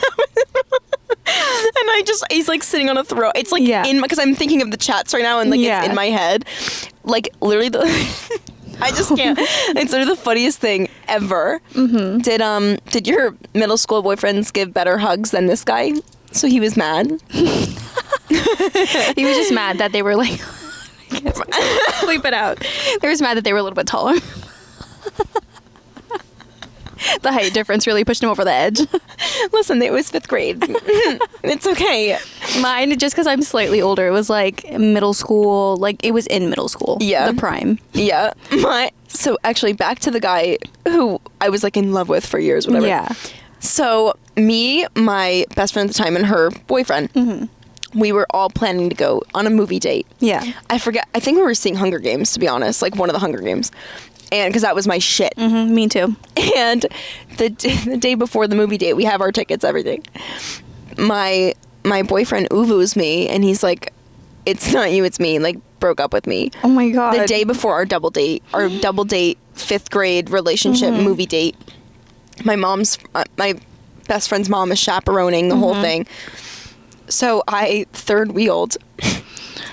that. And he's like sitting on a throne. It's like because I'm thinking of the chats right now and like it's in my head. Like literally I just can't. It's literally the funniest thing ever. Mm-hmm. Did your middle school boyfriends give better hugs than this guy? So he was mad. He was just mad that they were like, bleep it out. They were just mad that they were a little bit taller. The height difference really pushed him over the edge. Listen, it was 5th grade. It's okay. Mine, just because I'm slightly older, it was like middle school. Like, it was in middle school. Yeah. The prime. Yeah. So actually, back to the guy who I was like in love with for years, whatever. Yeah. So me, my best friend at the time, and her boyfriend, we were all planning to go on a movie date. Yeah. I forget. I think we were seeing Hunger Games, to be honest, like one of the Hunger Games. And because that was my shit. Mm-hmm, me too. And the day before the movie date, we have our tickets, everything. My boyfriend Uvu's me, and he's like, "It's not you, it's me." Like, broke up with me. Oh my God. The day before our double date 5th grade relationship movie date. My best friend's mom is chaperoning the whole thing. So I third wheeled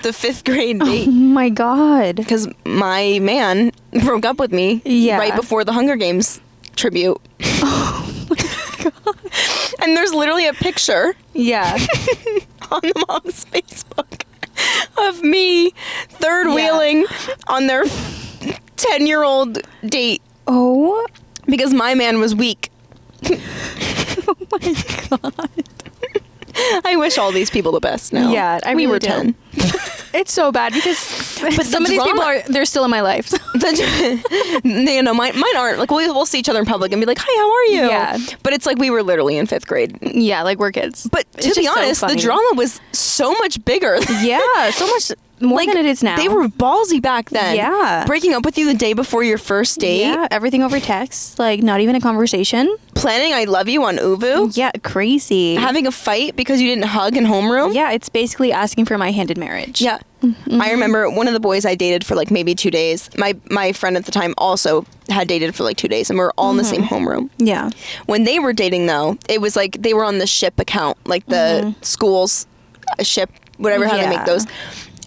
the 5th grade date. Oh my God. Because my man broke up with me right before the Hunger Games tribute. Oh my God. And there's literally a picture on the mom's Facebook of me third wheeling on their 10-year-old date. Oh. Because my man was weak. Oh my God. I wish all these people the best now. Yeah, we were 10. It's so bad because some of these people they're still in my life. You know, mine aren't. Like, we'll see each other in public and be like, "Hi, how are you?" Yeah. But it's like we were literally in 5th grade. Yeah, like we're kids. But to be honest, the drama was so much bigger. Yeah, so much more than it is now. They were ballsy back then. Yeah. Breaking up with you the day before your first date. Yeah, everything over text. Like, not even a conversation. Planning I love you on Uvu. Yeah, crazy. Having a fight because you didn't hug in homeroom. Yeah, it's basically asking for my hand in marriage. Yeah. Mm-hmm. I remember one of the boys I dated for like maybe 2 days. My friend at the time also had dated for like 2 days, and we were all in the same homeroom. Yeah. When they were dating, though, it was like they were on the ship account, like the school's ship, whatever, how they make those.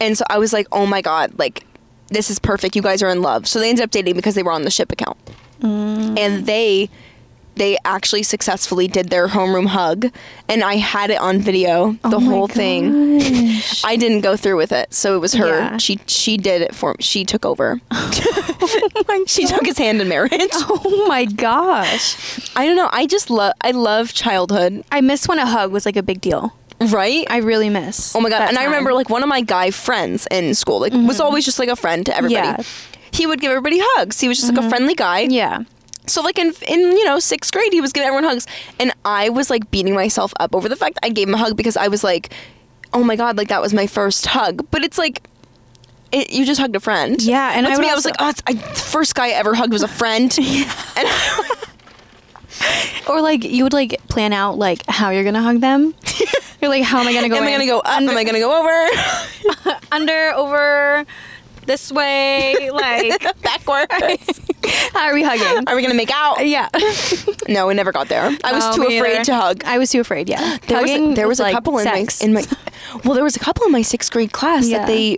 And so I was like, oh my God, like, this is perfect. You guys are in love. So they ended up dating because they were on the ship account. And they actually successfully did their homeroom hug, and I had it on video, the whole thing. I didn't go through with it, so it was her. Yeah. She did it for me. She took over. She took his hand in marriage. Oh my gosh. I don't know. I love childhood. I miss when a hug was like a big deal. Right? I really miss. Oh my God. that And I time. remember like one of my guy friends in school, like was always just like a friend to everybody. Yeah. He would give everybody hugs. He was just like a friendly guy. Yeah. So like in 6th grade, he was giving everyone hugs, and I was like beating myself up over the fact that I gave him a hug because I was like, oh my God, like that was my first hug. But it's like, you just hugged a friend. Yeah, and to me, I was like, the first guy I ever hugged was a friend. And or like you would like plan out like how you're gonna hug them. You're like, how am I gonna go? Am I gonna go up? Am I gonna go over? Under, over, this way, like backwards. How are we hugging? Are we gonna make out? Yeah. No, we never got there. I was too afraid to hug. I was too afraid. Yeah. There was a like couple sex. in my well, there was a couple in my 6th grade class that they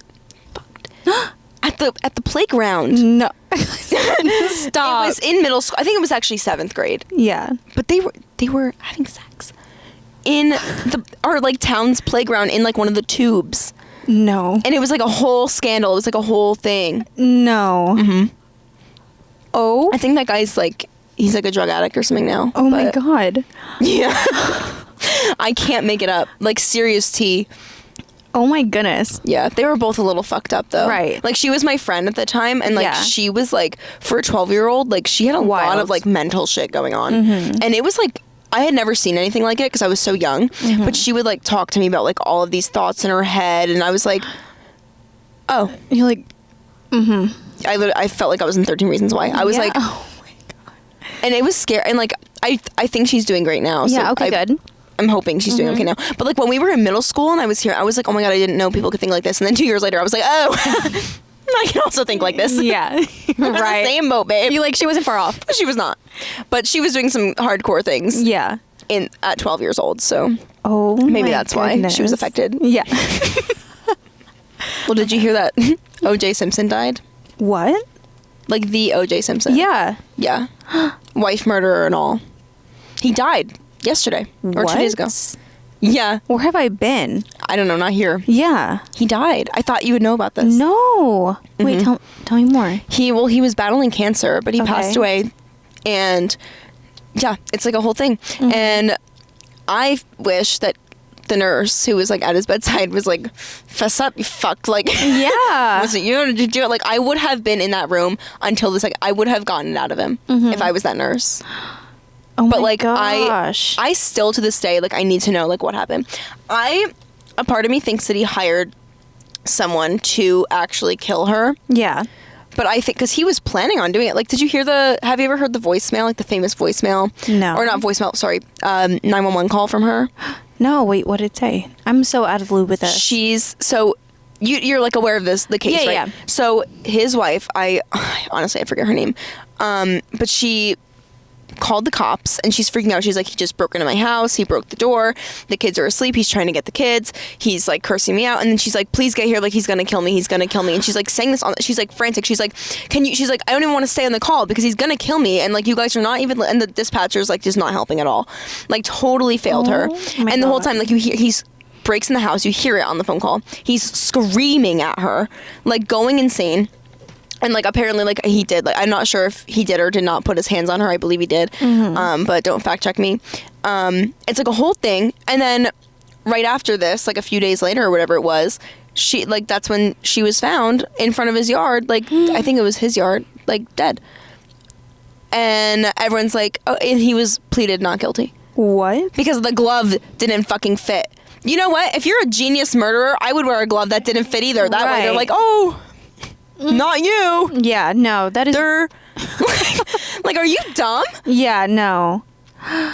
fucked at the playground. No. Stop. It was in middle school. I think it was actually 7th grade. Yeah. But they were having sex in our like town's playground in like one of the tubes. No. And it was like a whole scandal. It was like a whole thing. No. Mm-hmm. Oh. I think that guy's like he's like a drug addict or something now. Oh my God. Yeah. I can't make it up. Like serious tea. Oh my goodness. Yeah, they were both a little fucked up though. Right. Like she was my friend at the time, and like she was like, for a 12-year-old, like she had a lot of like mental shit going on, and it was like I had never seen anything like it because I was so young. But she would like talk to me about like all of these thoughts in her head, and I was like, oh, you're like, I felt like I was in 13 Reasons Why. I was like, oh my god, and it was scary, and like I think she's doing great now. Yeah. Okay. Good. I'm hoping she's doing okay now. But like when we were in middle school and I was here, I was like, oh my god, I didn't know people could think like this. And then 2 years later, I was like, oh, I can also think like this. Yeah, right. Same boat, babe. You like she wasn't far off. She was not, but she was doing some hardcore things. Yeah. At 12 years old, so maybe that's why she was affected. Yeah. Well, did you hear that O.J. Simpson died? What? Like the O.J. Simpson? Yeah. Yeah. Wife murderer and all. He died yesterday or 2 days ago. Yeah. Where have I been? I don't know. Not here. Yeah. He died. I thought you would know about this. No. Wait. Tell me more. He was battling cancer, but he passed away, and yeah, it's like a whole thing. And I wish that the nurse who was like at his bedside was like, fess up, you fuck. Like, yeah. Was it you? Did you do it? Like, I would have been in that room until this. Like, I would have gotten it out of him if I was that nurse. Oh but my like, gosh. I still to this day, like, I need to know like what happened. A part of me thinks that he hired someone to actually kill her. Yeah. But I think because he was planning on doing it. Like, have you ever heard the voicemail, like the famous voicemail? No. Or not voicemail, sorry, 911 call from her? No, wait, what did it say? I'm so out of the loop with this. You're like aware of the case, yeah, right? Yeah. So his wife, honestly, I forget her name, but she called the cops and she's freaking out. She's like, he just broke into my house. He broke the door. The kids are asleep. He's trying to get the kids. He's like cursing me out. And then she's like, please get here. Like, he's going to kill me. He's going to kill me. And she's like saying this she's like frantic. She's like, she's like, I don't even want to stay on the call because he's going to kill me. And like, you guys are not even, and the dispatcher's like just not helping at all. Like totally failed her. And the whole time, like he's breaks in the house. You hear it on the phone call. He's screaming at her, like going insane. And like apparently like he did, like I'm not sure if he did or did not put his hands on her. I believe he did, but don't fact check me. It's like a whole thing. And then right after this, like a few days later or whatever it was, that's when she was found in front of his yard. Like I think it was his yard, like dead. And everyone's like, oh, and he was pleaded not guilty. What? Because the glove didn't fucking fit. You know what? If you're a genius murderer, I would wear a glove that didn't fit either. That way they're like, oh. Not you. Yeah, no, that is... They're... like, are you dumb? Yeah, no.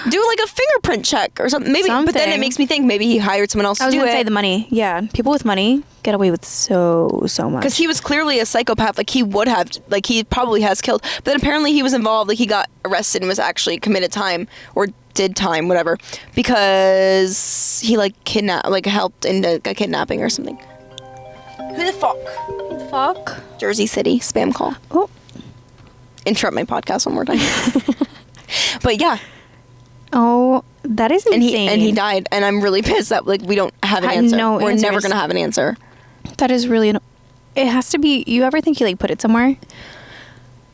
Do like a fingerprint check or something. Maybe, but then it makes me think maybe he hired someone else to do it. I was going to say the money. Yeah, people with money get away with so much. Because he was clearly a psychopath. Like, he would have... Like, he probably has killed. But then apparently he was involved. Like, he got arrested and was actually committed time or did time, whatever. Because he, like, helped in a kidnapping or something. Who the fuck? Fuck. Jersey City spam call. Oh. Interrupt my podcast one more time. But yeah. Oh, that is insane. And he died, and I'm really pissed that like we don't have an answer. No We're answers. never gonna have an answer. That is really. It has to be. You ever think he like put it somewhere?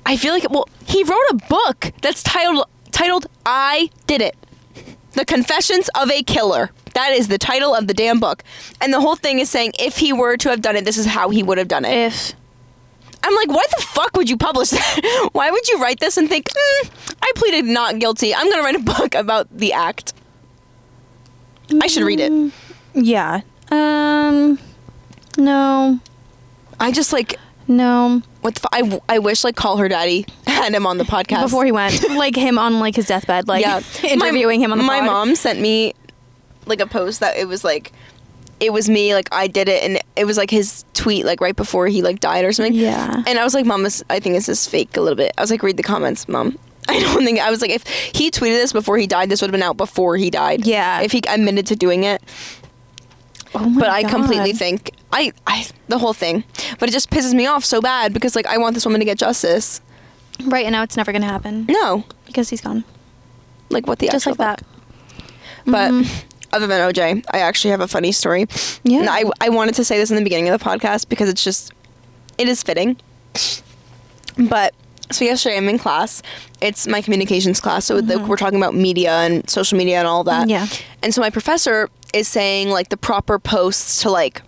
I feel like he wrote a book that's titled "I Did It." The Confessions of a Killer. That is the title of the damn book. And the whole thing is saying if he were to have done it, this is how he would have done it. I'm like, why the fuck would you publish that? Why would you write this and think, I pleaded not guilty. I'm going to write a book about the act. I should read it. Yeah. No. I just like... No. What the I wish like Call Her Daddy had him on the podcast. Before he went. Like him on like his deathbed. Like interviewing him on the pod. My mom sent me like a post that it was like... It was me, like, I did it, and it was, like, his tweet, like, right before he, like, died or something. Yeah. And I was like, Mom, I think this is fake a little bit. I was like, read the comments, Mom. I don't think... I was like, if he tweeted this before he died, this would have been out before he died. Yeah. If he admitted to doing it. Oh, my God. But I completely think... the whole thing. But it just pisses me off so bad because, like, I want this woman to get justice. Right, and now it's never going to happen. No. Because he's gone. Like, what the just actual like fuck? That. But... Other than OJ, I actually have a funny story. Yeah. And I wanted to say this in the beginning of the podcast because it is fitting. But, so yesterday I'm in class. It's my communications class. So we're talking about media and social media and all that. Yeah. And so my professor is saying, like, the proper posts to, like,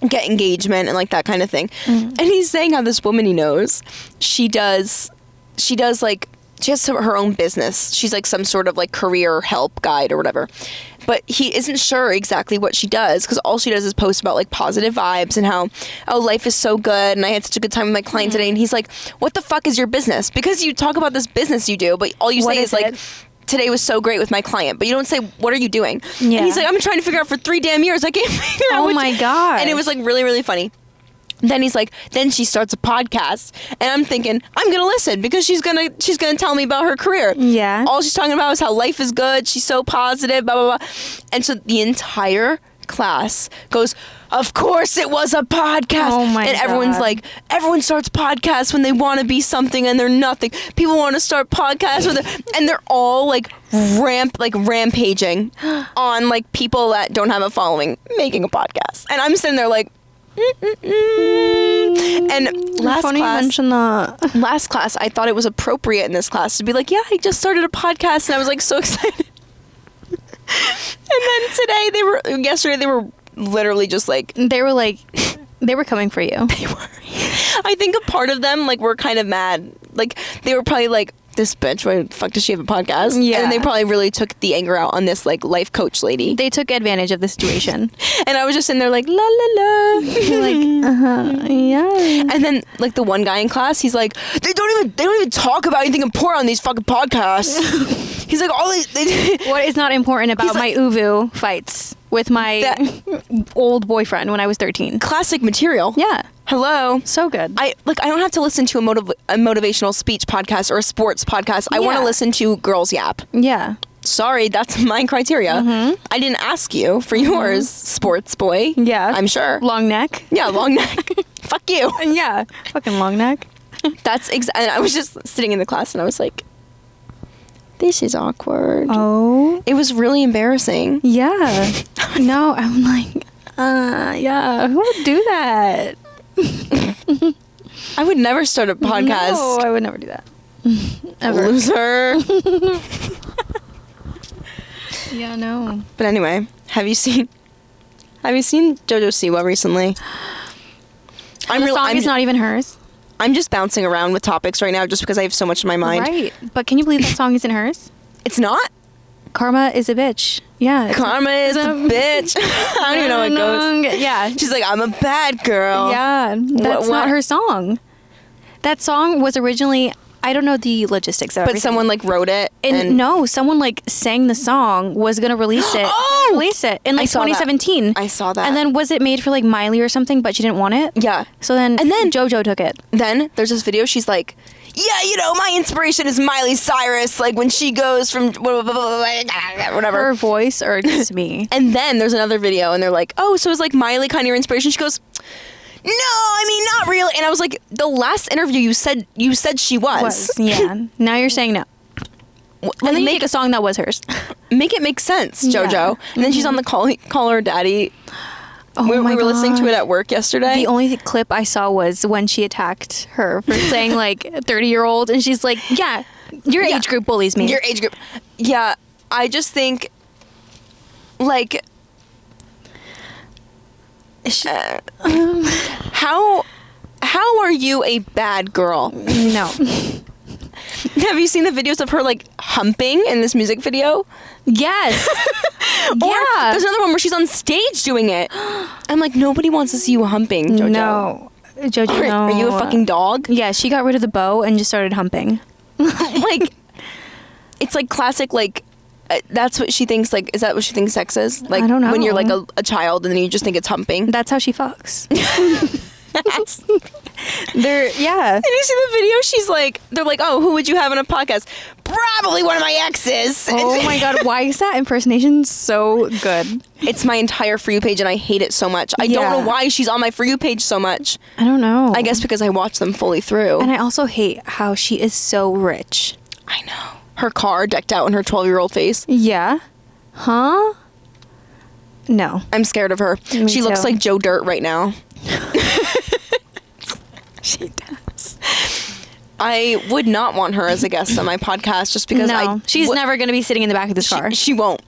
get engagement and like that kind of thing. And he's saying how this woman he knows, she has her own business. She's like some sort of like career help guide or whatever. But he isn't sure exactly what she does, because all she does is post about like positive vibes and how, oh, life is so good and I had such a good time with my client today. And he's like, what the fuck is your business? Because you talk about this business you do, but all you say is like, today was so great with my client, but you don't say, what are you doing? Yeah. And he's like, I've been trying to figure out for 3 damn years. I can't figure out. Oh my God. And it was like really, really funny. Then he's like, then she starts a podcast, and I'm thinking, I'm gonna listen because she's gonna tell me about her career. Yeah. All she's talking about is how life is good. She's so positive, blah blah blah. And so the entire class goes, of course it was a podcast. Oh my and everyone's God. like, everyone starts podcasts when they want to be something and they're nothing. People want to start podcasts and they're all like rampaging on like people that don't have a following making a podcast. And I'm sitting there like, and last class, I thought it was appropriate in this class to be like, yeah, I just started a podcast, and I was like so excited. And then yesterday they were literally just like, they were coming for you. They were. I think a part of them like were kind of mad. Like they were probably like, this bitch, why the fuck does she have a podcast? Yeah. And they probably really took the anger out on this like life coach lady. They took advantage of the situation. And I was just in there like, la la la. You're like, yeah. And then like the one guy in class, he's like, they don't even talk about anything important on these fucking podcasts. He's like, what is not important about my uvu fights with my old boyfriend when I was 13? Classic material. Yeah. Hello. So good. I don't have to listen to a motivational speech podcast or a sports podcast. I want to listen to girls yap. Yeah. Sorry, that's my criteria. I didn't ask you for yours, sports boy. Yeah. I'm sure. Long neck. Yeah, long neck. Fuck you. Yeah. Fucking long neck. And I was just sitting in the class and I was like, this is awkward. Oh. It was really embarrassing. Yeah. No, I'm like, yeah, who would do that? I would never start a podcast. No, I would never do that. Ever. Loser. Yeah, no. But anyway, have you seen JoJo Siwa recently? The song is not even hers. I'm just bouncing around with topics right now just because I have so much in my mind. Right. But can you believe that song isn't hers? It's not? Karma is a bitch. Yeah. Karma is a bitch. I don't even know how it goes. Yeah. She's like, I'm a bad girl. Yeah. That's not her song. That song was originally, I don't know the logistics of it. But someone like wrote it. And no, someone like sang the song, was going to release it. In like 2017. I saw that. And then was it made for like Miley or something, but she didn't want it? Yeah. So then JoJo took it. Then there's this video, she's like, yeah, you know, my inspiration is Miley Cyrus, like when she goes from whatever. Her voice irks me. And then there's another video and they're like, oh, so is like Miley kind of your inspiration? She goes, no, I mean, not really. And I was like, the last interview you said she was. Yeah. Now you're saying no. And then you make a song that was hers. Make it make sense, JoJo. Yeah. And then she's on the Call Her Daddy. Oh we were listening to it at work yesterday. The only clip I saw was when she attacked her for saying like 30-year-old, and she's like, yeah, your age group bullies me. Your age group. Yeah, I just think like how are you a bad girl? No. Have you seen the videos of her like humping in this music video? Yes. Yeah. There's another one where she's on stage doing it. I'm like, nobody wants to see you humping, JoJo. No. JoJo, no. Are you a fucking dog? Yeah, she got rid of the bow and just started humping. Like, it's like classic, like, that's what she thinks, like, is that what she thinks sex is? Like, I don't know. When you're like a child and then you just think it's humping. That's how she fucks. Yeah. And you see the video? She's like, they're like, oh, who would you have on a podcast? Probably one of my exes. Oh my God, why is that impersonation so good? It's my entire For You page and I hate it so much. I don't know why she's on my For You page so much. I don't know. I guess because I watch them fully through. And I also hate how she is so rich. I know. Her car decked out in her 12-year-old face. Yeah. Huh? No. I'm scared of her. She looks like Joe Dirt right now. She does. I would not want her as a guest on my podcast just because she's never going to be sitting in the back of this car. She won't.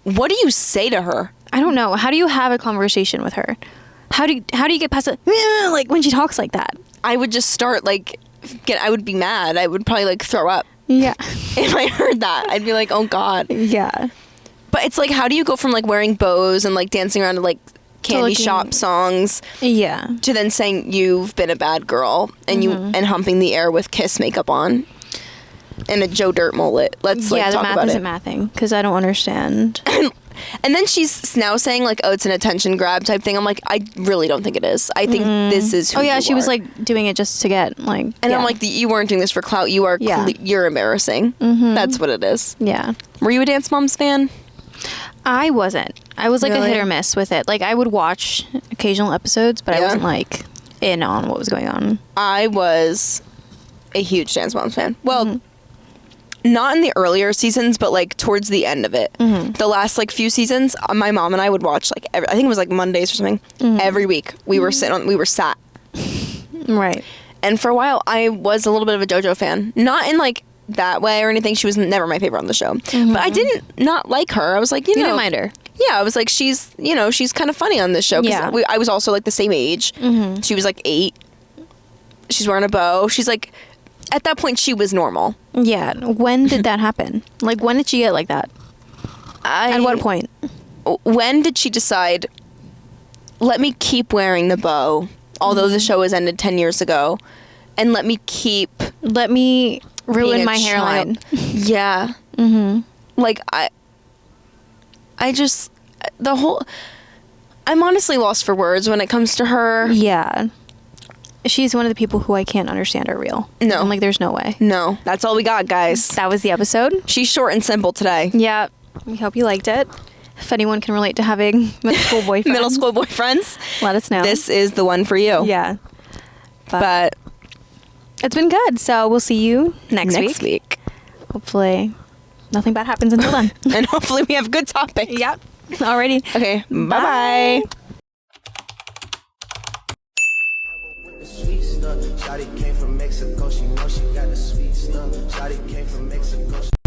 What do you say to her? I don't know. How do you have a conversation with her? How do you get past it? Like when she talks like that. I would just start like, I would be mad. I would probably like throw up. Yeah. If I heard that, I'd be like, oh God. Yeah. But it's like, how do you go from like wearing bows and like dancing around to like candy shop songs, to then saying you've been a bad girl and and humping the air with Kiss makeup on and a Joe Dirt mullet? Let's like talk about it. Yeah, the math isn't mathing because I don't understand. And then she's now saying like, oh, it's an attention grab type thing. I'm like, I really don't think it is. I think this is who she was like doing it just to get like. And I'm like, you weren't doing this for clout. You are. You're embarrassing. That's what it is. Yeah. Were you a Dance Moms fan? I wasn't. I was like a hit or miss with it. Like I would watch occasional episodes, but I wasn't like in on what was going on. I was a huge Dance Moms fan. Well. Not in the earlier seasons, but like towards the end of it. The last like few seasons, my mom and I would watch like I think it was like Mondays or something. Every week we were sat. Right. And for a while I was a little bit of a JoJo fan. Not in like that way or anything. She was never my favorite on the show. But I didn't not like her. I was like, you know, didn't mind her. Yeah, I was like, she's kind of funny on this show. Yeah. I was also like the same age. She was like 8. She's wearing a bow. She's like, at that point, she was normal. Yeah. When did that happen? Like, when did she get like that? At what point? When did she decide, let me keep wearing the bow, although the show has ended 10 years ago, and let me ruin my hairline. Yeah. Like, I just, I'm honestly lost for words when it comes to her. Yeah. She's one of the people who I can't understand are real. No. I'm like, there's no way. No. That's all we got, guys. That was the episode. She's short and simple today. Yeah. We hope you liked it. If anyone can relate to having middle school boyfriends. Let us know. This is the one for you. Yeah. But it's been good. So we'll see you next week. Hopefully nothing bad happens until then. And hopefully we have good topics. Yep. Alrighty. Okay. Bye-bye. Shawty came from Mexico, she know she got the sweet stuff. Shawty came from Mexico.